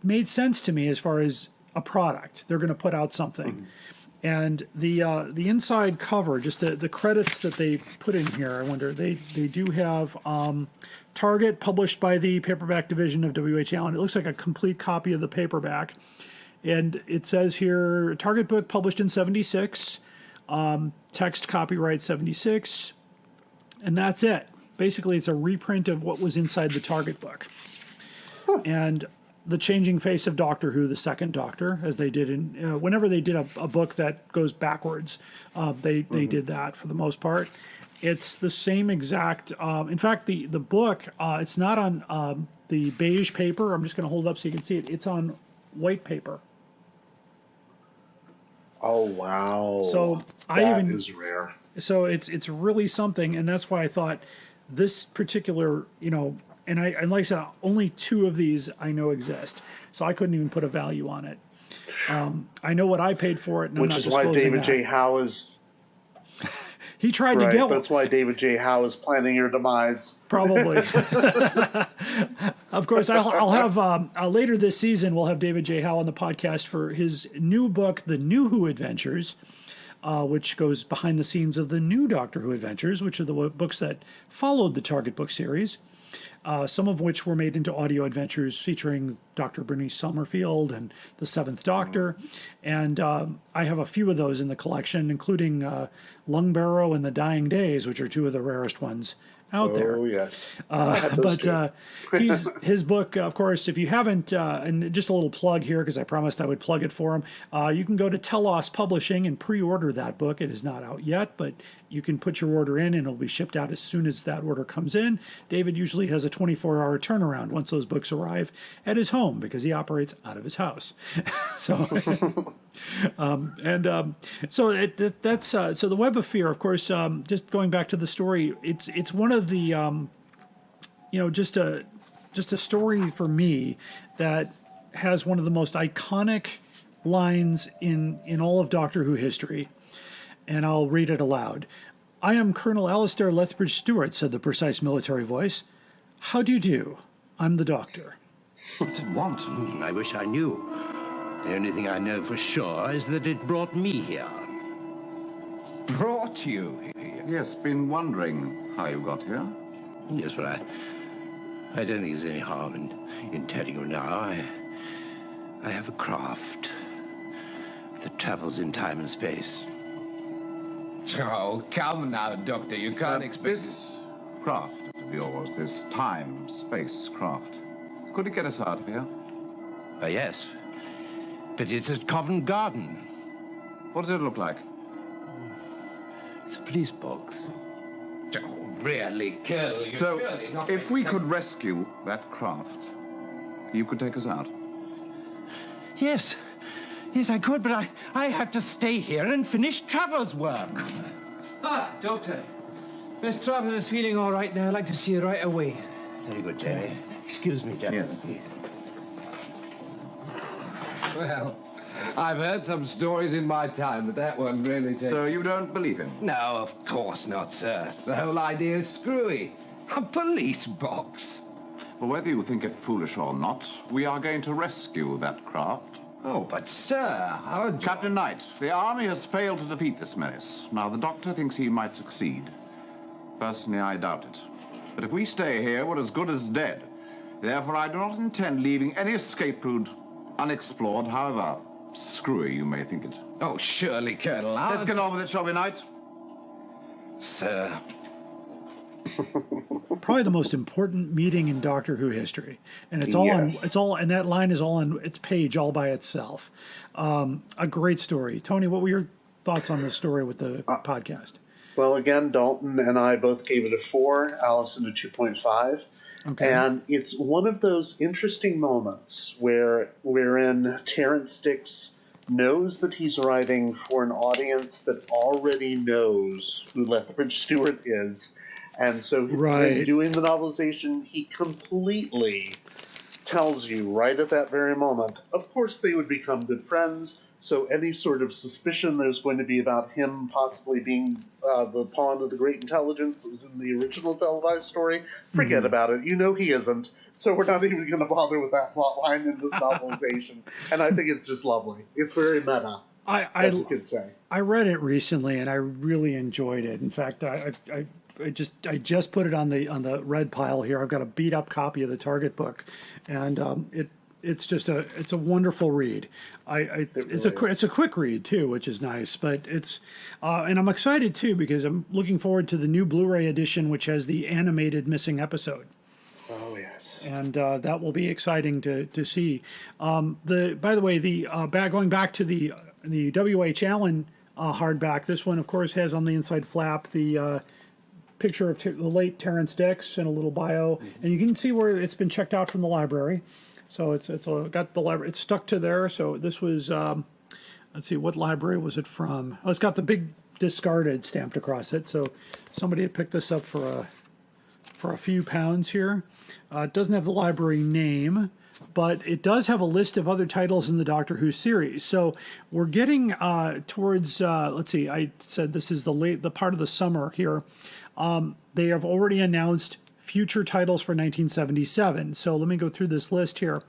made sense to me as far as a product. They're going to put out something, and the inside cover, just the credits that they put in here. I wonder they do have Target, published by the paperback division of W.H. Allen. It looks like a complete copy of the paperback. And it says here, Target book published in 76, text copyright 76, and that's it. Basically, it's a reprint of what was inside the Target book. And the changing face of Doctor Who, the second Doctor, as they did in, whenever they did a book that goes backwards, they did that for the most part. It's the same exact, in fact, the book, it's not on the beige paper. I'm just going to hold it up so you can see it. It's on white paper. Oh wow! So that is rare. So it's really something, and that's why I thought this particular, and like I said, only 2 of these I know exist, so I couldn't even put a value on it. I know what I paid for it, and which is why David J. Howe is. He tried to get one. That's why David J. Howe is planning your demise. Probably. Of course, I'll have later this season. We'll have David J. Howe on the podcast for his new book, The New Who Adventures, which goes behind the scenes of the new Doctor Who Adventures, which are the books that followed the Target book series. some of which were made into audio adventures featuring Dr. Bernice Summerfield and the Seventh Doctor. And I have a few of those in the collection, including Lungbarrow and The Dying Days, which are two of the rarest ones out there. Oh, yes. I had those But his book, of course, if you haven't, and just a little plug here, because I promised I would plug it for him, you can go to Telos Publishing and pre-order that book. It is not out yet, but you can put your order in and it'll be shipped out as soon as that order comes in. David usually has a 24-hour turnaround once those books arrive at his home because he operates out of his house. So, so the Web of Fear, of course, just going back to the story, it's one of the, just a story for me that has one of the most iconic lines in all of Doctor Who history. And I'll read it aloud. "I am Colonel Alistair Lethbridge Stewart," said the precise military voice. "How do you do? I'm the Doctor." What's it want? I wish I knew. The only thing I know for sure is that it brought me here. Brought you here? Yes, been wondering how you got here. Yes, but I don't think there's any harm in telling you now. I have a craft that travels in time and space. Oh, come now, Doctor. You can't expect... This craft of yours, this time-space craft, could it get us out of here? Yes. But it's at Covent Garden. What does it look like? It's a police box. Oh, really, Colonel? So, if we could rescue that craft, you could take us out? Yes. Yes, I could, but I have to stay here and finish Travers' work. Doctor. Miss Travers is feeling all right now. I'd like to see her right away. Very good, Terry. Excuse me, gentlemen, please. Well, I've heard some stories in my time, but that one really takes... So you don't believe him? No, of course not, sir. The whole idea is screwy. A police box. Well, whether you think it foolish or not, we are going to rescue that craft. Oh, but sir, how... Captain Knight, the army has failed to defeat this menace. Now, the Doctor thinks he might succeed. Personally, I doubt it. But if we stay here, we're as good as dead. Therefore, I do not intend leaving any escape route unexplored, however screwy you may think it. Oh, surely, Colonel. Let's get on with it, shall we, Knight? Sir. Probably the most important meeting in Doctor Who history, and it's all and that line is all on its page all by itself. A great story. Tony, what were your thoughts on the story with the podcast? Well, again, Dalton and I both gave it a 4, Allison a 2.5. Okay. And it's one of those interesting moments wherein Terrence Dix knows that he's writing for an audience that already knows who Lethbridge Stewart is. And so in doing the novelization, he completely tells you right at that very moment, of course they would become good friends, so any sort of suspicion there's going to be about him possibly being the pawn of the great intelligence that was in the original televised story, forget about it. You know he isn't, so we're not even going to bother with that plot line in this novelization. And I think it's just lovely. It's very meta, as you could say. I read it recently, and I really enjoyed it. In fact, I just put it on the red pile here. I've got a beat up copy of the Target book, and it's a wonderful read. It's a quick read too, which is nice. But it's and I'm excited too because I'm looking forward to the new Blu-ray edition, which has the animated missing episode. Oh yes, and that will be exciting to see. By the way, going back to the W.H. Allen hardback, this one of course has on the inside flap the picture of the late Terrence Dix and a little bio, and you can see where it's been checked out from the library. So it's got the library. It's stuck to there. So this was let's see, what library was it from? Oh, it's got the big discarded stamped across it. So somebody had picked this up for a few pounds here. It doesn't have the library name, but it does have a list of other titles in the Doctor Who series. So we're getting towards. Let's see. I said this is the part of the summer here. They have already announced future titles for 1977. So let me go through this list here.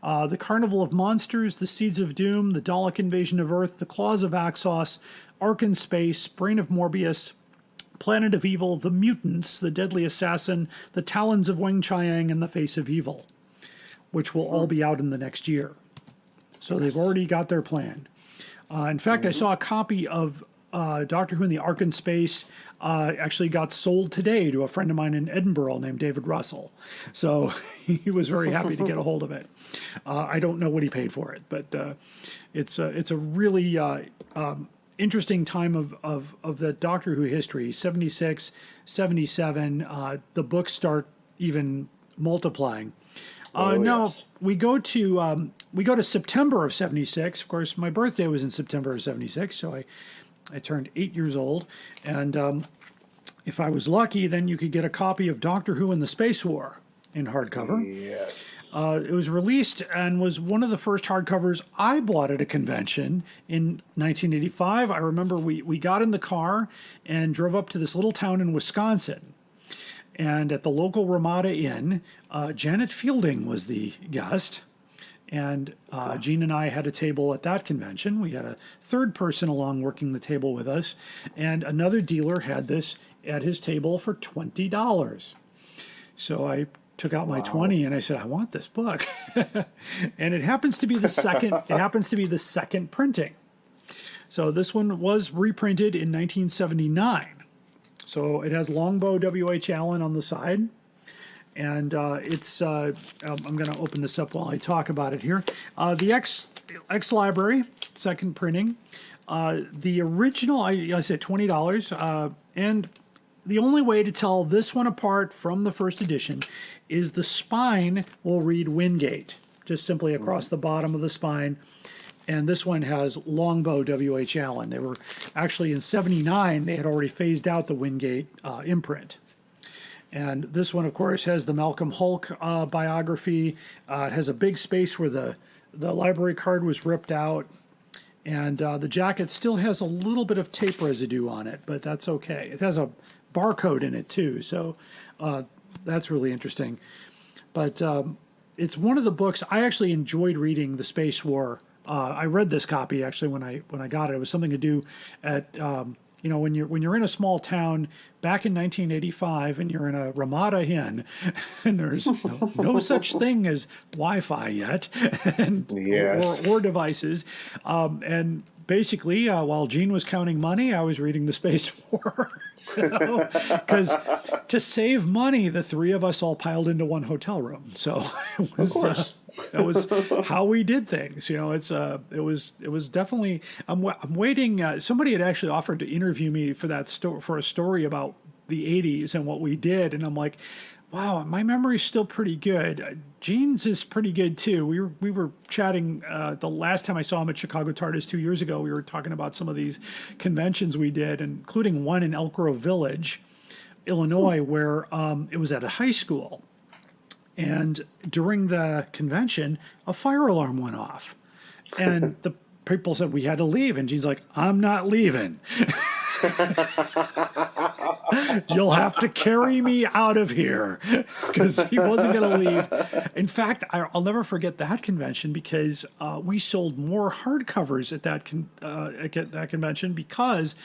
The Carnival of Monsters, The Seeds of Doom, The Dalek Invasion of Earth, The Claws of Axos, Ark in Space, Brain of Morbius, Planet of Evil, The Mutants, The Deadly Assassin, The Talons of Weng Chiang, and The Face of Evil, which will all be out in the next year. So they've already got their plan. In fact, I saw a copy of Doctor Who and the Ark in Space actually got sold today to a friend of mine in Edinburgh named David Russell. So he was very happy to get a hold of it. I don't know what he paid for it, but it's a really interesting time of the Doctor Who history. 76, 77, the books start even multiplying. No, we go to September of 76. Of course, my birthday was in September of 76, so I turned 8 years old. And if I was lucky, then you could get a copy of Doctor Who and the Space War in hardcover. Yes. It was released and was one of the first hardcovers I bought at a convention in 1985. I remember we got in the car and drove up to this little town in Wisconsin. And at the local Ramada Inn, Janet Fielding was the guest. And Gene and I had a table at that convention. We had a third person along working the table with us. And another dealer had this at his table for $20. So I took out my 20 and I said, I want this book. And it happens to be the second printing. So this one was reprinted in 1979. So it has Longbow W.H. Allen on the side. And it's, I'm going to open this up while I talk about it here. The X Library, second printing. The original, I said $20. And the only way to tell this one apart from the first edition is the spine will read Wingate, just simply across the bottom of the spine. And this one has Longbow W.H. Allen. They were actually in 79, they had already phased out the Wingate imprint. And this one, of course, has the Malcolm Hulk biography. It has a big space where the library card was ripped out. And the jacket still has a little bit of tape residue on it, but that's okay. It has a barcode in it, too, so that's really interesting. But it's one of the books I actually enjoyed reading, The Space War. I read this copy actually when I got it. It was something to do at when you're in a small town back in 1985 and you're in a Ramada Inn and there's no such thing as Wi-Fi yet and or devices. And basically, while Gene was counting money, I was reading The Space War. Because to save money, the three of us all piled into one hotel room. So it was. That was how we did things. It was definitely. I'm waiting. Somebody had actually offered to interview me for that for a story about the '80s and what we did, and I'm like, wow, my memory's still pretty good. Gene's is pretty good too. We were chatting the last time I saw him at Chicago TARDIS 2 years ago. We were talking about some of these conventions we did, including one in Elk Grove Village, Illinois, where it was at a high school. And during the convention, a fire alarm went off. And the people said we had to leave. And Gene's like, I'm not leaving. You'll have to carry me out of here. Because he wasn't going to leave. In fact, I'll never forget that convention because we sold more hardcovers at that convention because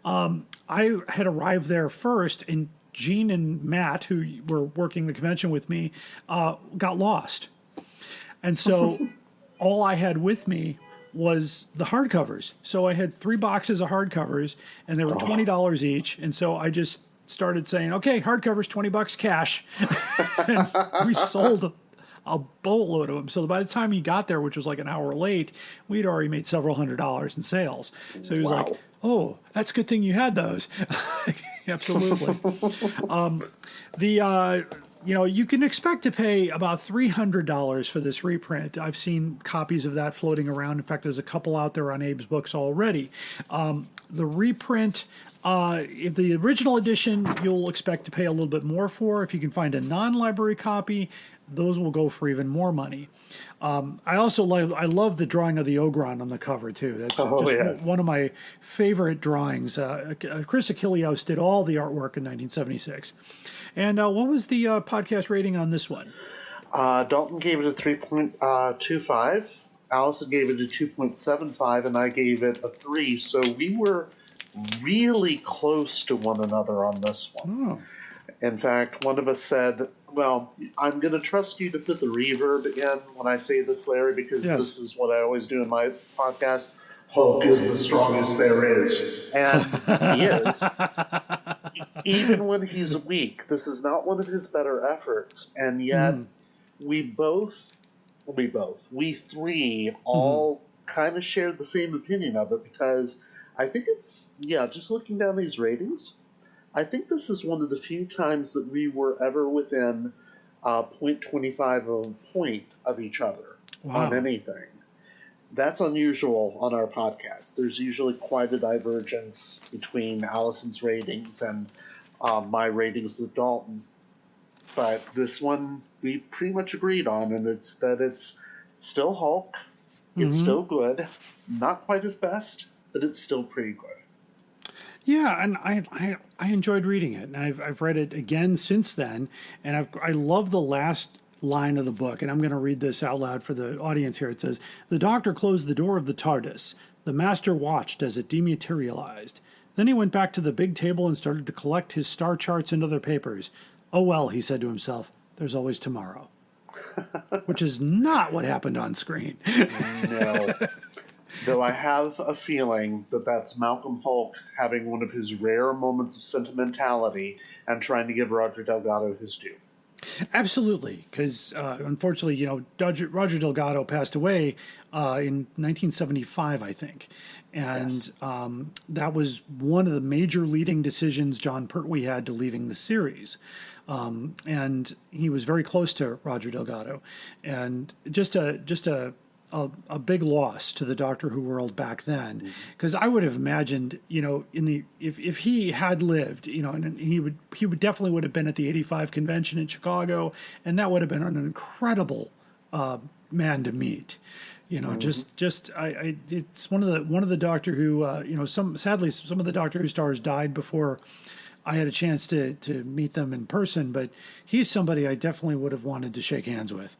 I had arrived there first and Gene and Matt, who were working the convention with me, got lost. And so all I had with me was the hardcovers. So I had 3 boxes of hardcovers, and they were $20 each. And so I just started saying, okay, hardcovers, $20 cash. And we sold a boatload of them. So by the time he got there, which was like an hour late, we'd already made several $100s in sales. So he was like, oh, that's a good thing you had those. Absolutely. You can expect to pay about $300 for this reprint. I've seen copies of that floating around. In fact, there's a couple out there on Abe's Books already. The reprint, if the original edition, you'll expect to pay a little bit more for. If you can find a non-library copy, those will go for even more money. I love the drawing of the Ogron on the cover too. That's one of my favorite drawings. Chris Achilleos did all the artwork in 1976. And what was the podcast rating on this one? Dalton gave it a 3.25. Allison gave it a 2.75, and I gave it a 3. So we were really close to one another on this one. Oh. In fact, one of us said, well, I'm going to trust you to put the reverb in when I say this, Larry, because this is what I always do in my podcast. Hulk is the strongest there is. And he is. Even when he's weak, this is not one of his better efforts. And yet, we three all kind of shared the same opinion of it, because I think it's, just looking down these ratings, I think this is one of the few times that we were ever within 0.25 of a point of each other on anything. That's unusual on our podcast. There's usually quite a divergence between Allison's ratings and my ratings with Dalton. But this one we pretty much agreed on, and it's that it's still Hulk. It's still good. Not quite his best, but it's still pretty good. Yeah, and I enjoyed reading it, and I've read it again since then, and I love the last line of the book, and I'm going to read this out loud for the audience here. It says, "The Doctor closed the door of the TARDIS. The Master watched as it dematerialized. Then he went back to the big table and started to collect his star charts and other papers. Oh well, he said to himself, there's always tomorrow." Which is not what happened on screen. No. Though I have a feeling that that's Malcolm Hulk having one of his rare moments of sentimentality and trying to give Roger Delgado his due. Absolutely, because unfortunately, Roger Delgado passed away in 1975, I think. And that was one of the major leading decisions John Pertwee had to leaving the series. And he was very close to Roger Delgado. And just a big loss to the Doctor Who world back then, because I would have imagined, if he had lived, and he would definitely would have been at the '85 convention in Chicago, and that would have been an incredible man to meet. It's one of the Doctor Who, sadly some of the Doctor Who stars died before I had a chance to meet them in person, but he's somebody I definitely would have wanted to shake hands with.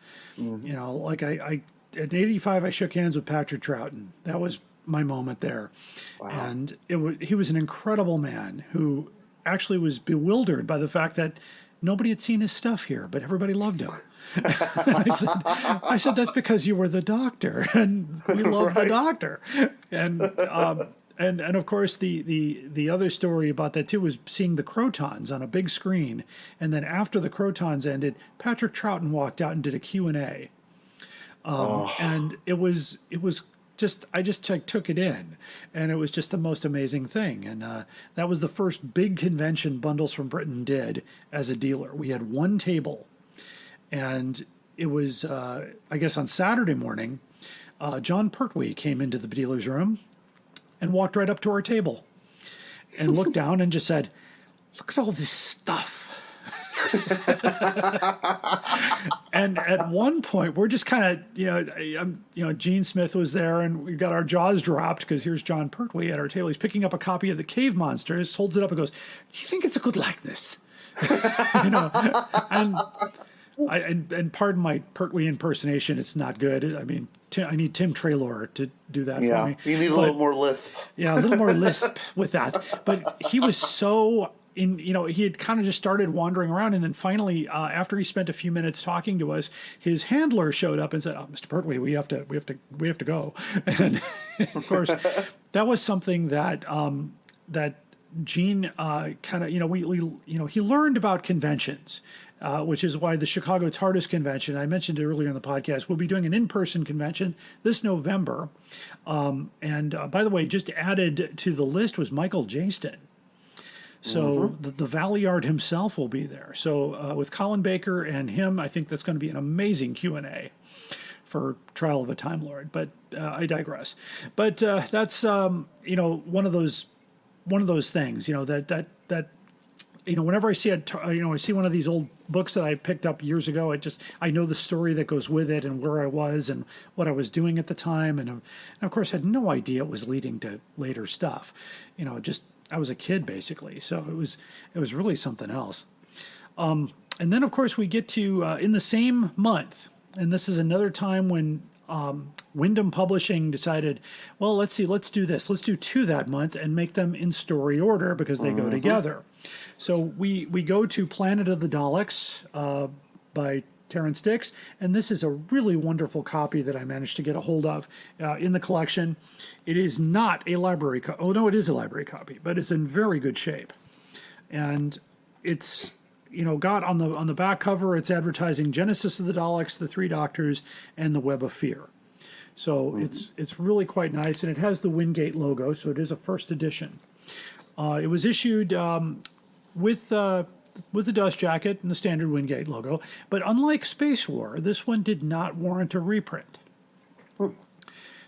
At 85, I shook hands with Patrick Troughton. That was my moment there. Wow. And he was an incredible man who actually was bewildered by the fact that nobody had seen his stuff here, but everybody loved him. I said, that's because you were the Doctor, and we love the Doctor. And of course, the other story about that, too, was seeing the Crotons on a big screen. And then after the Crotons ended, Patrick Troughton walked out and did a Q&A. And it was just, I just took it in, and it was just the most amazing thing. And that was the first big convention Bundles from Britain did as a dealer. We had one table, and it was, I guess on Saturday morning, John Pertwee came into the dealer's room and walked right up to our table and looked down and just said, "Look at all this stuff." And at one point, we're just kind of, Gene Smith was there, and we got our jaws dropped because here's John Pertwee at our table. He's picking up a copy of The Cave Monsters, holds it up, and goes, "Do you think it's a good likeness?" And pardon my Pertwee impersonation, it's not good. I mean, I need Tim Traylor to do that for me. You need a little more lisp. Yeah, a little more lisp with that. But he was so... he had kind of just started wandering around, and then finally, after he spent a few minutes talking to us, his handler showed up and said, "Oh, Mr. Pertwee, we have to go." And of course, that was something that Gene kind of, he learned about conventions, which is why the Chicago TARDIS convention, I mentioned it earlier in the podcast, we'll be doing an in-person convention this November. And by the way, just added to the list was Michael Jaston. So the Valeyard himself will be there. So with Colin Baker and him, I think that's going to be an amazing Q&A for Trial of a Time Lord. But I digress. But that's one of those things. That whenever I see I see one of these old books that I picked up years ago, I know the story that goes with it and where I was and what I was doing at the time, and of course had no idea it was leading to later stuff. I was a kid, basically, so it was really something else. And then, of course, we get to, in the same month, and this is another time when Wyndham Publishing decided, well, let's do this. Let's do 2 that month and make them in story order because they go together. So we go to Planet of the Daleks by Terrence Dix, and this is a really wonderful copy that I managed to get a hold of in the collection. It is not a library copy. Oh, no, it is a library copy, but it's in very good shape. And it's, got on the back cover, it's advertising Genesis of the Daleks, the 3 Doctors, and the Web of Fear. So it's really quite nice, and it has the Wingate logo, so it is a first edition. It was issued with the dust jacket and the standard Wingate logo, but unlike Space War, this one did not warrant a reprint.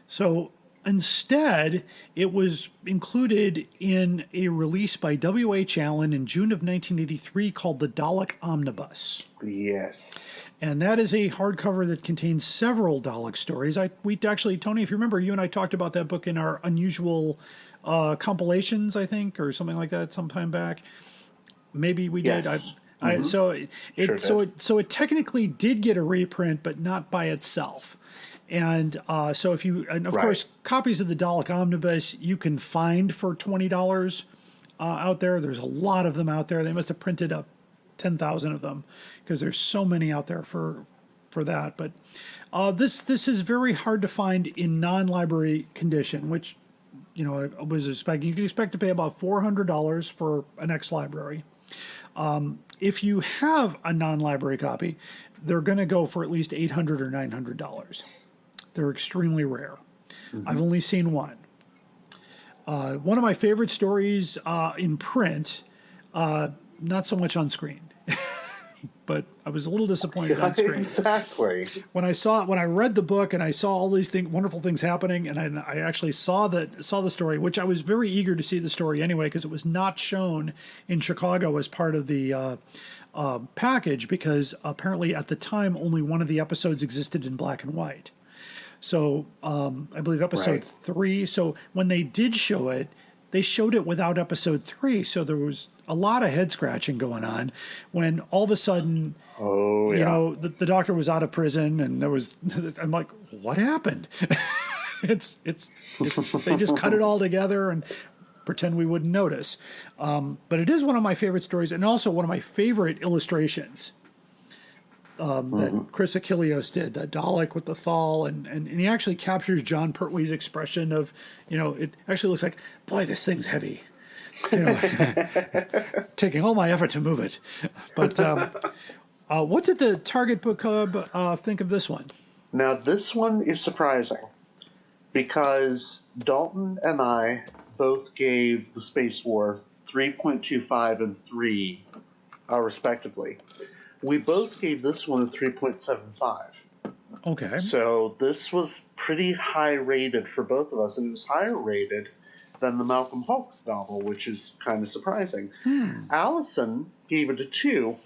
So instead, it was included in a release by W.H. Allen in June of 1983 called the Dalek Omnibus. Yes. And that is a hardcover that contains several Dalek stories. We actually, Tony, if you remember, you and I talked about that book in our unusual compilations, I think, or something like that some time back. Maybe we did. Yes. So it technically did get a reprint, but not by itself. And so if you, and of course, copies of the Dalek Omnibus you can find for $20 out there. There's a lot of them out there. They must have printed up 10,000 of them because there's so many out there for that. But this is very hard to find in non-library condition, which I was expecting. You can expect to pay about $400 for an ex-library. If you have a non-library copy, they're going to go for at least $800 or $900. They're extremely rare. I've only seen one. One of my favorite stories in print, not so much on screen, but I was a little disappointed on screen. Exactly. When I read the book and I saw all these wonderful things happening, and I actually saw the story, which I was very eager to see the story anyway, because it was not shown in Chicago as part of the package, because apparently at the time only one of the episodes existed in black and white. So I believe episode 3. So when they did show it, they showed it without episode 3. So there was a lot of head scratching going on when all of a sudden, the doctor was out of prison, and there was, I'm like, what happened? It's they just cut it all together and pretend we wouldn't notice. But it is one of my favorite stories, and also one of my favorite illustrations that Chris Achilleos did, that Dalek with the Thal, and he actually captures John Pertwee's expression of, it actually looks like, boy, this thing's heavy. Taking all my effort to move it. But what did the Target Book Club think of this one? Now, this one is surprising because Dalton and I both gave The Space War 3.25 and 3, respectively. We both gave this one a 3.75. Okay. So this was pretty high rated for both of us, and it was higher rated than the Malcolm Hulk novel, which is kind of surprising. Allison gave it a 2,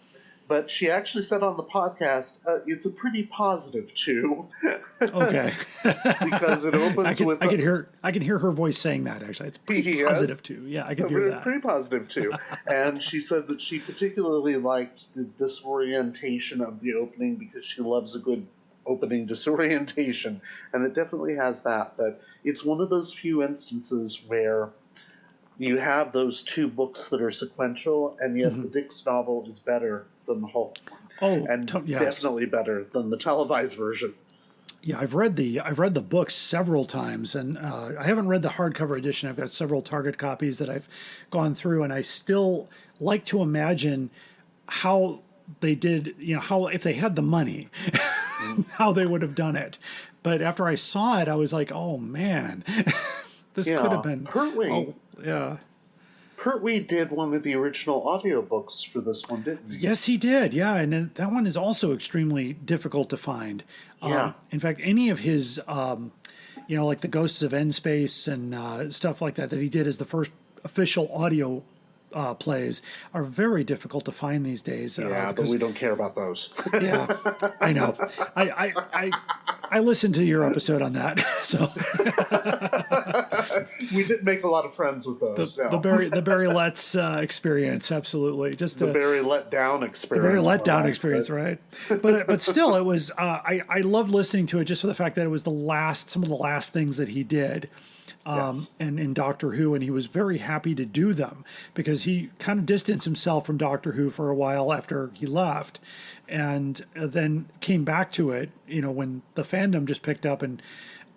but she actually said on the podcast, it's a pretty positive 2. Okay. Because it opens with... I can hear her voice saying that, actually. It's pretty positive 2. Yeah, I can hear that. Pretty positive 2. And she said that she particularly liked the disorientation of the opening because she loves a good opening disorientation, and it definitely has that. But it's one of those few instances where you have those 2 books that are sequential, and yet the Dix novel is better than the Hulk one. Definitely better than the televised version. Yeah, I've read the books several times, and I haven't read the hardcover edition. I've got several Target copies that I've gone through, and I still like to imagine how they did, how, if they had the money, how they would have done it. But after I saw it, I was like, oh man, this could have been. Pertwee did one of the original audiobooks for this one, didn't he? Yes, he did. Yeah, and that one is also extremely difficult to find. Yeah. In fact, any of his, like the Ghosts of End Space and stuff like that he did as the first official audio plays are very difficult to find these days. But we don't care about those. Yeah, I know. I I listened to your episode on that, so we did make a lot of friends with those. the Barry Letts experience, absolutely. Just the Barry Let Down experience. The Barry Let Down experience, right? But still, it was. I loved listening to it just for the fact that it was some of the last things that he did. And in Doctor Who, and he was very happy to do them because he kind of distanced himself from Doctor Who for a while after he left, and then came back to it, when the fandom just picked up, and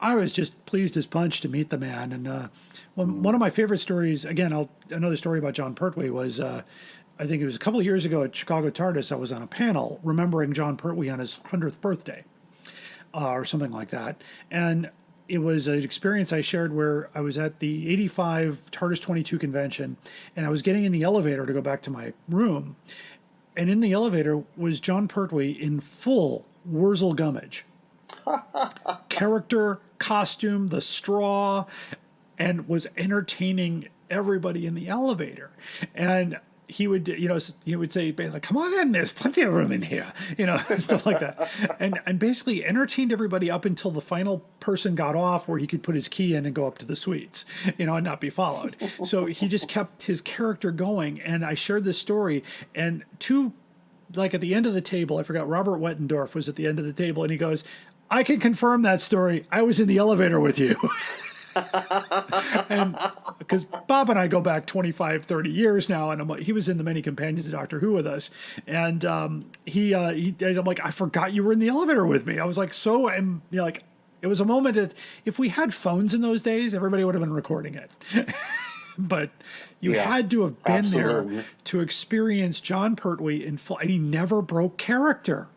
I was just pleased as punch to meet the man. And one of my favorite stories, again, another story about John Pertwee was, I think it was a couple of years ago at Chicago TARDIS, I was on a panel remembering John Pertwee on his 100th birthday, or something like that, and it was an experience I shared where I was at the 85 TARDIS 22 convention, and I was getting in the elevator to go back to my room, and in the elevator was John Pertwee in full Wurzel Gummidge. Character, costume, the straw, and was entertaining everybody in the elevator. And he would say, like, come on in, there's plenty of room in here, stuff like that. And basically entertained everybody up until the final person got off where he could put his key in and go up to the suites, and not be followed. So he just kept his character going. And I shared this story, and at the end of the table, I forgot, Robert Wettendorf was at the end of the table, and he goes, I can confirm that story. I was in the elevator with you. And because Bob and I go back 25, 30 years now, and he was in the many companions of Doctor Who with us, and I'm like, I forgot you were in the elevator with me. I was like, it was a moment that if we had phones in those days, everybody would have been recording it. But you had to have been there to experience John Pertwee in full, and he never broke character.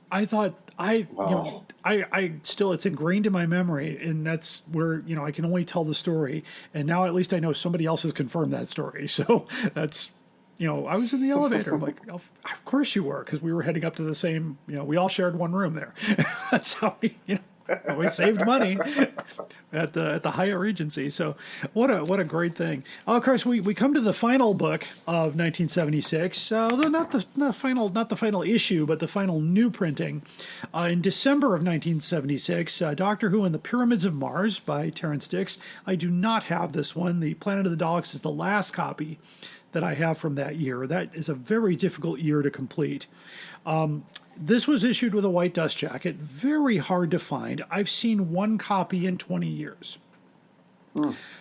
I thought, I still, it's ingrained in my memory, and that's where, I can only tell the story. And now at least I know somebody else has confirmed that story. So that's, I was in the elevator. I'm like, of course you were, because we were heading up to the same, we all shared one room there. That's how we saved money at the Hyatt Regency. So what a great thing. Of course, we come to the final book of 1976. Although not the final issue, but the final new printing in December of 1976. Doctor Who and the Pyramids of Mars by Terrence Dicks. I do not have this one. The Planet of the Daleks is the last copy that I have from that year. That is a very difficult year to complete. This was issued with a white dust jacket, very hard to find. I've seen one copy in 20 years.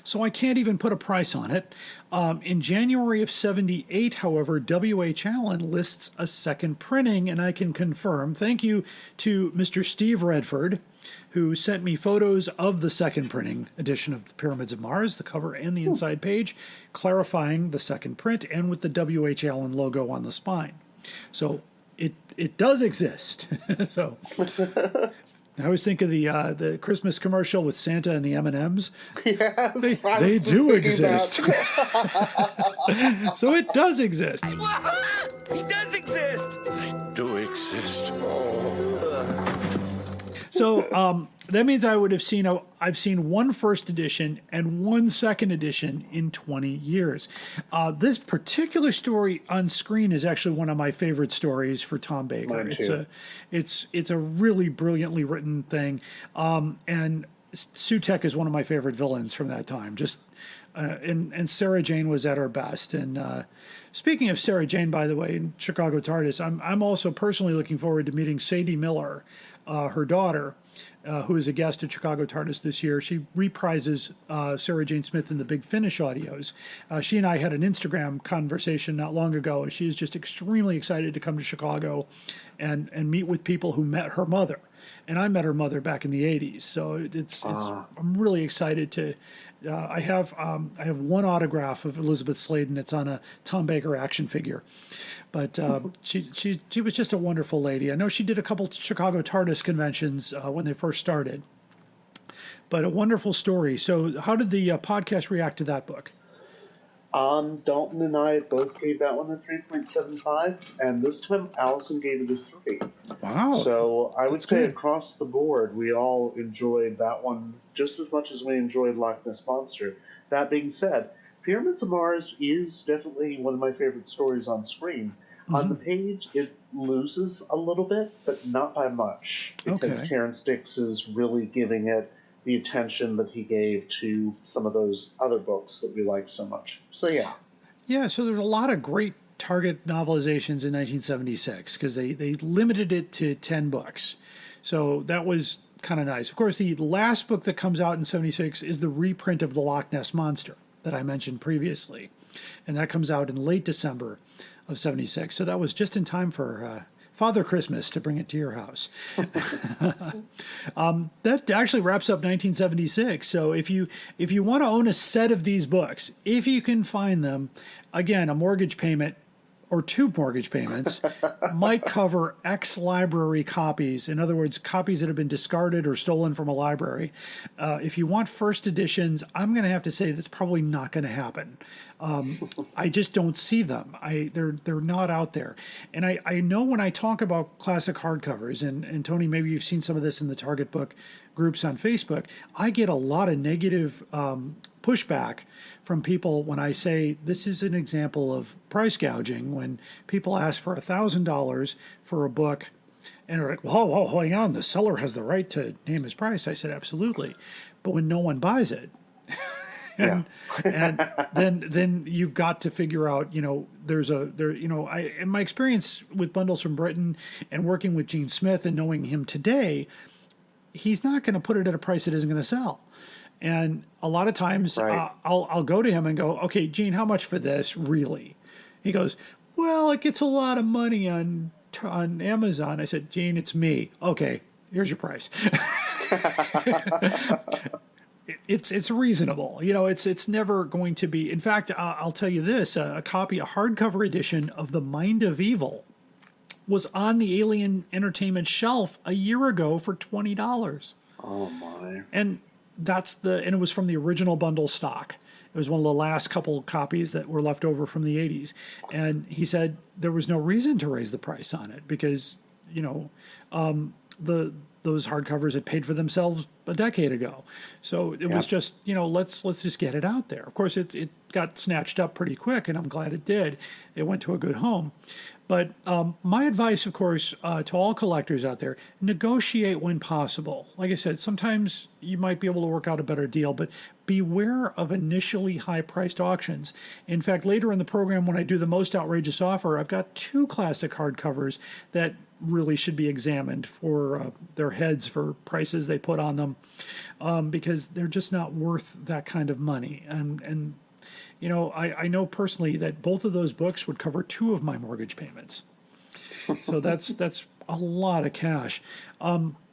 So I can't even put a price on it. In January of 78, however, W.H. Allen lists a second printing, and I can confirm, thank you to Mr. Steve Redford, who sent me photos of the second printing edition of the Pyramids of Mars, the cover and the inside page, clarifying the second print and with the W.H. Allen logo on the spine. So it does exist. So I always think of the Christmas commercial with Santa and the M&Ms. Yes, they do exist. So it does exist. He does exist! They do exist. So that means I would have I've seen one first edition and one second edition in 20 years. This particular story on screen is actually one of my favorite stories for Tom Baker. Mine too. It's a really brilliantly written thing. And Sutek is one of my favorite villains from that time. And Sarah Jane was at her best. And speaking of Sarah Jane, by the way, in Chicago TARDIS, I'm also personally looking forward to meeting Sadie Miller, her daughter, who is a guest at Chicago TARDIS this year. She reprises Sarah Jane Smith in the Big Finish audios. She and I had an Instagram conversation not long ago, and she is just extremely excited to come to Chicago and meet with people who met her mother. And I met her mother back in the 80s, so I'm really excited to. I have one autograph of Elizabeth Sladen. It's on a Tom Baker action figure, but she was just a wonderful lady. I know she did a couple Chicago TARDIS conventions when they first started, but a wonderful story. So, how did the podcast react to that book? Dalton and I both gave that one a 3.75, and this time Allison gave it a 3. Wow. So I would say good. Across the board, we all enjoyed that one just as much as we enjoyed Loch Ness Monster. That being said, Pyramids of Mars is definitely one of my favorite stories on screen. On the page, it loses a little bit, but not by much, because Terrence Dix is really giving it the attention that he gave to some of those other books that we like so much. So, yeah. Yeah, so there's a lot of great Target novelizations in 1976, because they limited it to 10 books. So that was kind of nice. Of course, the last book that comes out in 76 is the reprint of the Loch Ness Monster that I mentioned previously. And that comes out in late December of 76. So that was just in time for Father Christmas to bring it to your house. That actually wraps up 1976. So if you want to own a set of these books, if you can find them, again, a mortgage payment or 2 mortgage payments might cover ex-library copies. In other words, copies that have been discarded or stolen from a library. If you want first editions, I'm going to have to say that's probably not going to happen. I just don't see them. They're not out there. And I know when I talk about classic hardcovers, and Tony, maybe you've seen some of this in the Target book groups on Facebook, I get a lot of negative pushback from people when I say this is an example of price gouging, when people ask for $1,000 for a book and are like, whoa, hang on, the seller has the right to name his price. I said, absolutely. But when no one buys it, and then you've got to figure out, in my experience with Bundles from Britain and working with Gene Smith and knowing him today, he's not going to put it at a price that isn't going to sell. And a lot of times I'll go to him and go, okay, Gene, how much for this really? He goes, well, it gets a lot of money on Amazon. I said, Gene, it's me. Okay, here's your price. It's reasonable. It's never going to be. In fact, I'll tell you this, a hardcover edition of The Mind of Evil was on the Alien Entertainment shelf a year ago for $20. Oh, my. And it was from the original bundle stock. It was one of the last couple copies that were left over from the 80s. And he said there was no reason to raise the price on it because, those hardcovers had paid for themselves a decade ago. So it was just, let's just get it out there. Of course, it got snatched up pretty quick, and I'm glad it did. It went to a good home. But my advice, of course, to all collectors out there, negotiate when possible. Like I said, sometimes you might be able to work out a better deal, but beware of initially high-priced auctions. In fact, later in the program, when I do the most outrageous offer, I've got 2 classic hardcovers that really should be examined for their heads for prices they put on them, because they're just not worth that kind of money. And I know personally that both of those books would cover 2 of my mortgage payments. So that's a lot of cash.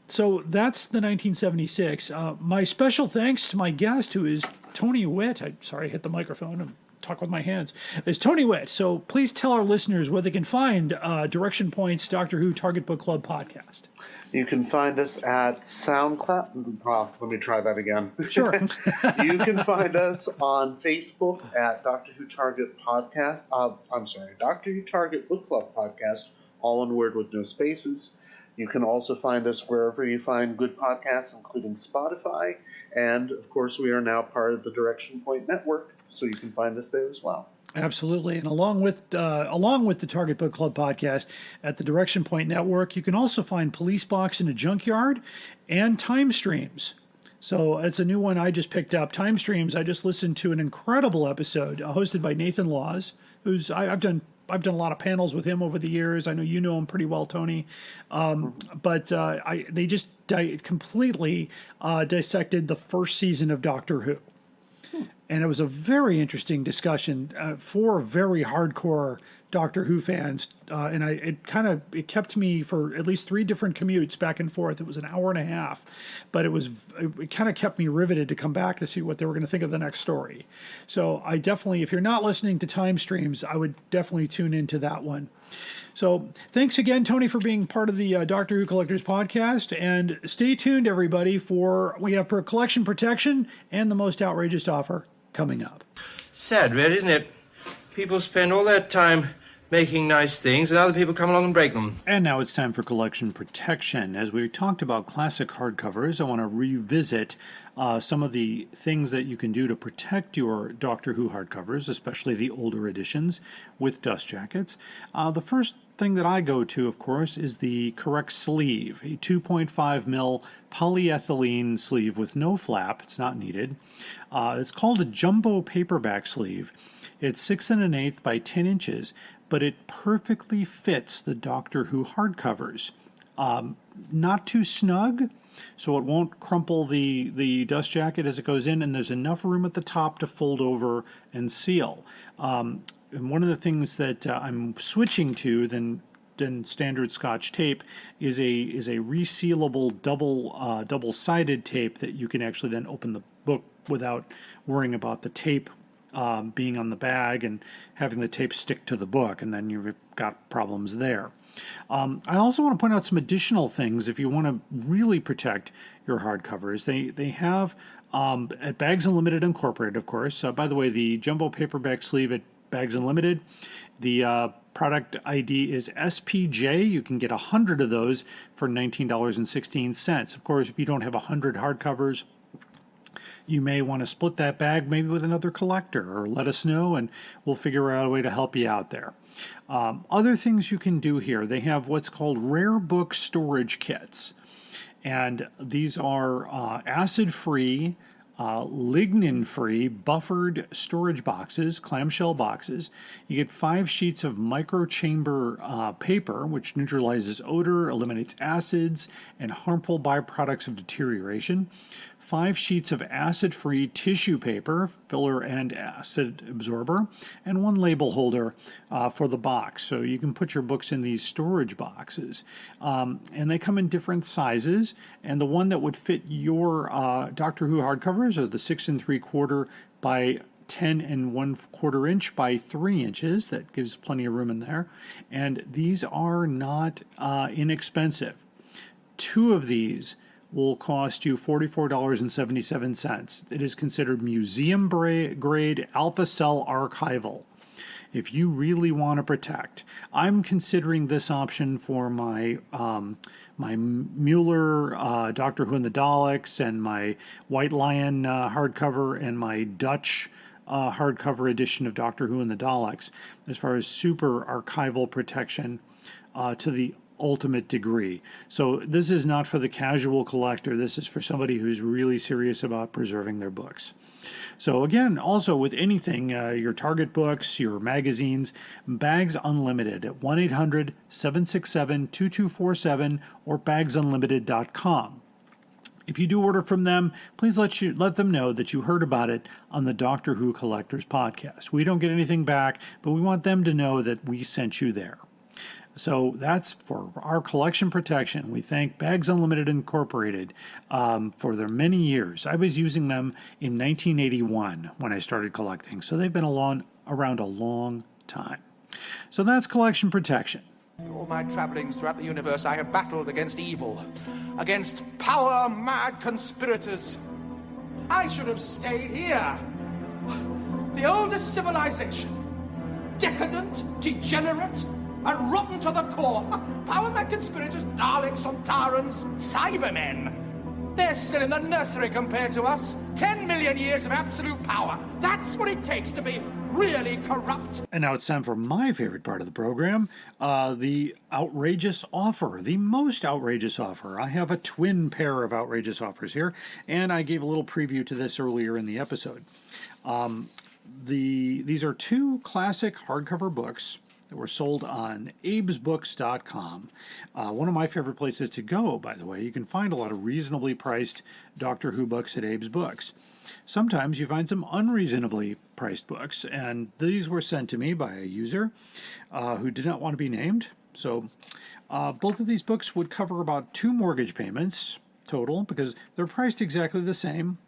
So that's the 1976. My special thanks to my guest, who is Tony Whitt. I hit the microphone and talk with my hands. It's Tony Whitt. So please tell our listeners where they can find Direction Point's Doctor Who Target Book Club podcast. You can find us at SoundCloud. Let me try that again. Sure. You can find us on Facebook at Doctor Who Target Podcast. Doctor Who Target Book Club Podcast, all one word with no spaces. You can also find us wherever you find good podcasts, including Spotify. And, of course, we are now part of the Direction Point Network, so you can find us there as well. Absolutely. And along with the Target Book Club podcast at the Direction Point Network, you can also find Police Box in a Junkyard and Time Streams. So it's a new one I just picked up. Time Streams, I just listened to an incredible episode hosted by Nathan Laws, who's I've done a lot of panels with him over the years. I know you know him pretty well, Tony. But they just completely dissected the first season of Doctor Who. And it was a very interesting discussion for very hardcore Doctor Who fans. And it kept me for at least 3 different commutes back and forth. It was an hour and a half. But it kind of kept me riveted to come back to see what they were going to think of the next story. So I definitely, if you're not listening to Time Streams, I would definitely tune into that one. So thanks again, Tony, for being part of the Doctor Who Collectors podcast. And stay tuned, everybody, we have collection protection and the most outrageous offer coming up. Sad, Red, isn't it? People spend all that time making nice things, and other people come along and break them. And now it's time for collection protection. As we talked about classic hardcovers, I want to revisit some of the things that you can do to protect your Doctor Who hardcovers, especially the older editions with dust jackets. The first thing that I go to, of course, is the correct sleeve, a 2.5 mil polyethylene sleeve with no flap. It's not needed. It's called a jumbo paperback sleeve. It's 6 1/8 by 10 inches, but it perfectly fits the Doctor Who hardcovers. Not too snug, so it won't crumple the dust jacket as it goes in, and there's enough room at the top to fold over and seal. And one of the things that I'm switching to than standard Scotch tape is a resealable double-sided tape that you can actually then open the book without worrying about the tape being on the bag and having the tape stick to the book, and then you've got problems there. I also want to point out some additional things if you want to really protect your hardcovers. They have at Bags Unlimited Incorporated, of course. By the way, the jumbo paperback sleeve at Bags Unlimited, the product ID is SPJ. You can get 100 of those for $19.16. Of course, if you don't have 100 hardcovers, you may want to split that bag maybe with another collector, or let us know and we'll figure out a way to help you out there. Other things you can do here, they have what's called rare book storage kits. And these are acid-free, lignin-free, buffered storage boxes, clamshell boxes. You get 5 sheets of microchamber paper, which neutralizes odor, eliminates acids, and harmful byproducts of deterioration. 5 sheets of acid-free tissue paper, filler and acid absorber, and 1 label holder for the box. So you can put your books in these storage boxes. And they come in different sizes, and the one that would fit your Doctor Who hardcovers are the 6 3/4 by 10 1/4 inch by 3 inches. That gives plenty of room in there. And these are not inexpensive. 2 of these will cost you $44.77. It is considered museum grade alpha cell archival. If you really want to protect, I'm considering this option for my my Mueller Doctor Who and the Daleks, and my White Lion hardcover, and my Dutch hardcover edition of Doctor Who and the Daleks, as far as super archival protection to the ultimate degree. So this is not for the casual collector. This is for somebody who's really serious about preserving their books. So again, also with anything, your Target books, your magazines, Bags Unlimited at 1-800-767-2247 or bagsunlimited.com. If you do order from them, please let them know that you heard about it on the Doctor Who Collectors Podcast. We don't get anything back, but we want them to know that we sent you there. So that's for our collection protection. We thank Bags Unlimited Incorporated for their many years. I was using them in 1981 when I started collecting, so they've been around a long time. So that's collection protection. In all my travellings throughout the universe, I have battled against evil, against power-mad conspirators. I should have stayed here. The oldest civilization. Decadent, degenerate, and rotten to the core. Power-mad conspirators, Daleks, Sontarans, Cybermen. They're still in the nursery compared to us. 10 million years of absolute power. That's what it takes to be really corrupt. And now it's time for my favorite part of the program, the outrageous offer, the most outrageous offer. I have a twin pair of outrageous offers here, and I gave a little preview to this earlier in the episode. These are 2 classic hardcover books that were sold on abesbooks.com. One of my favorite places to go, by the way. You can find a lot of reasonably priced Doctor Who books at Abe's Books. Sometimes you find some unreasonably priced books, and these were sent to me by a user who did not want to be named. So both of these books would cover about 2 mortgage payments total, because they're priced exactly the same.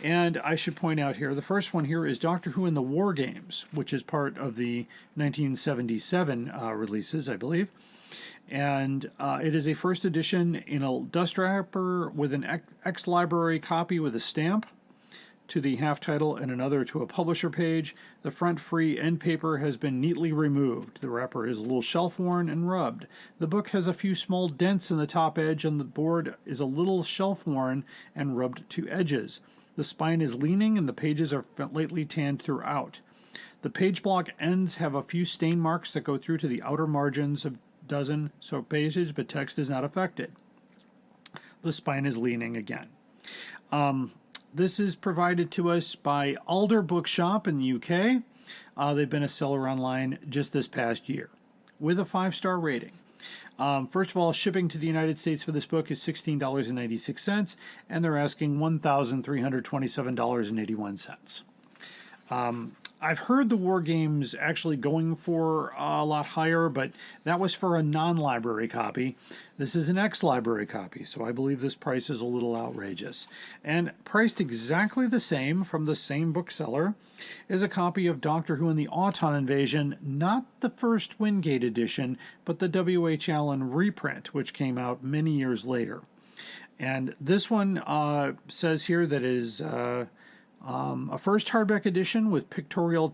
And I should point out here, the first one here is Doctor Who and the War Games, which is part of the 1977 releases, I believe. And it is a first edition in a dust wrapper with an ex-library copy with a stamp. to the half title and another to a publisher page. The front free end paper has been neatly removed. The wrapper is a little shelf-worn and rubbed. The book has a few small dents in the top edge, and the board is a little shelf-worn and rubbed to edges. The spine is leaning, and the pages are lightly tanned throughout. The page block ends have a few stain marks that go through to the outer margins of dozen so pages, but text is not affected. The spine is leaning again. This is provided to us by Alder Bookshop in the UK. They've been a seller online just this past year with a 5-star rating. First of all, shipping to the United States for this book is $16.96, and they're asking $1,327.81. I've heard the War Games actually going for a lot higher, but that was for a non-library copy. This is an ex-library copy, so I believe this price is a little outrageous. And priced exactly the same from the same bookseller is a copy of Doctor Who and the Auton Invasion, not the first Wingate edition, but the W.H. Allan reprint, which came out many years later. And this one says here that it is a first hardback edition with pictorial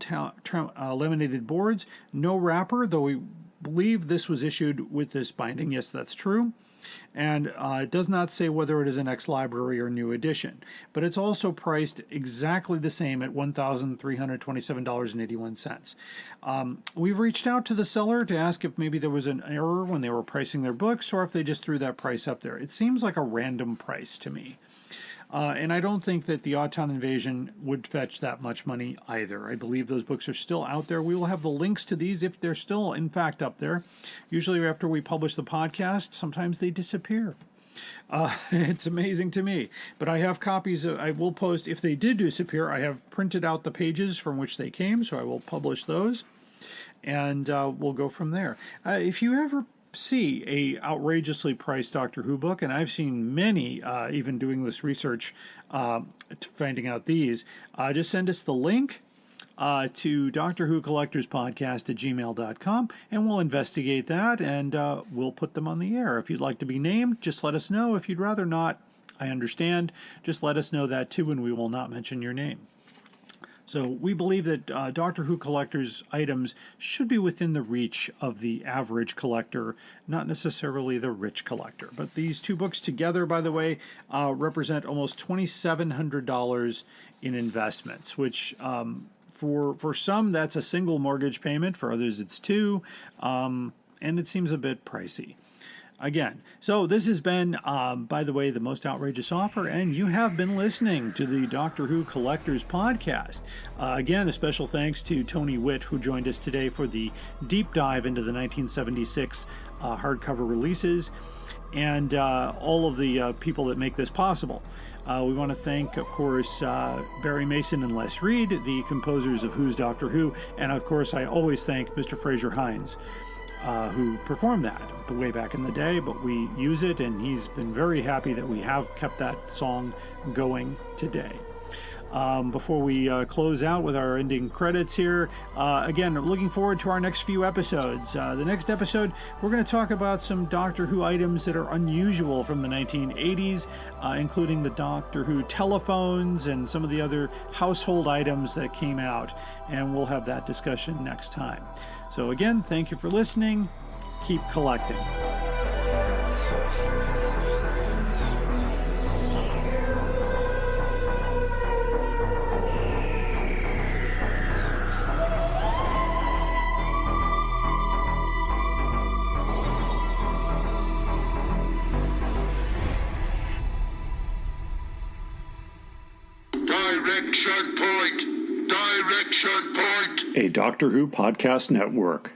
laminated boards, no wrapper, though we believe this was issued with this binding. Yes, that's true. And it does not say whether it is an ex-library or new edition. But it's also priced exactly the same at $1,327.81. We've reached out to the seller to ask if maybe there was an error when they were pricing their books or if they just threw that price up there. It seems like a random price to me. And I don't think that the Auton Invasion would fetch that much money either. I believe those books are still out there. We will have the links to these if they're still, in fact, up there. Usually after we publish the podcast, sometimes they disappear. It's amazing to me. But I have copies. I will post, if they did disappear, I have printed out the pages from which they came, so I will publish those. And we'll go from there. If you ever see a outrageously priced Doctor Who book, and I've seen many, even doing this research, finding out these, just send us the link to Doctor Who Collectors Podcast at gmail.com, and we'll investigate that, and we'll put them on the air. If you'd like to be named, just let us know. If you'd rather not, I understand. Just let us know that too, and we will not mention your name. So we believe that Doctor Who collectors' items should be within the reach of the average collector, not necessarily the rich collector. But these two books together, by the way, represent almost $2,700 in investments, which for some, that's a single mortgage payment. For others, it's two, and it seems a bit pricey. Again, so this has been, by the way, the most outrageous offer, and you have been listening to the Doctor Who Collectors Podcast. Again, a special thanks to Tony Whitt, who joined us today for the deep dive into the 1976 hardcover releases, and all of the people that make this possible. We want to thank, of course, Barry Mason and Les Reed, the composers of Who's Doctor Who, and of course, I always thank Mr. Fraser Hines, who performed that way back in the day, but we use it, and he's been very happy that we have kept that song going today. Before we close out with our ending credits here, again, looking forward to our next few episodes. The next episode, we're going to talk about some Doctor Who items that are unusual from the 1980s, including the Doctor Who telephones and some of the other household items that came out, and we'll have that discussion next time. So again, thank you for listening. Keep collecting. Direction point! Direction point! A Doctor Who podcast network.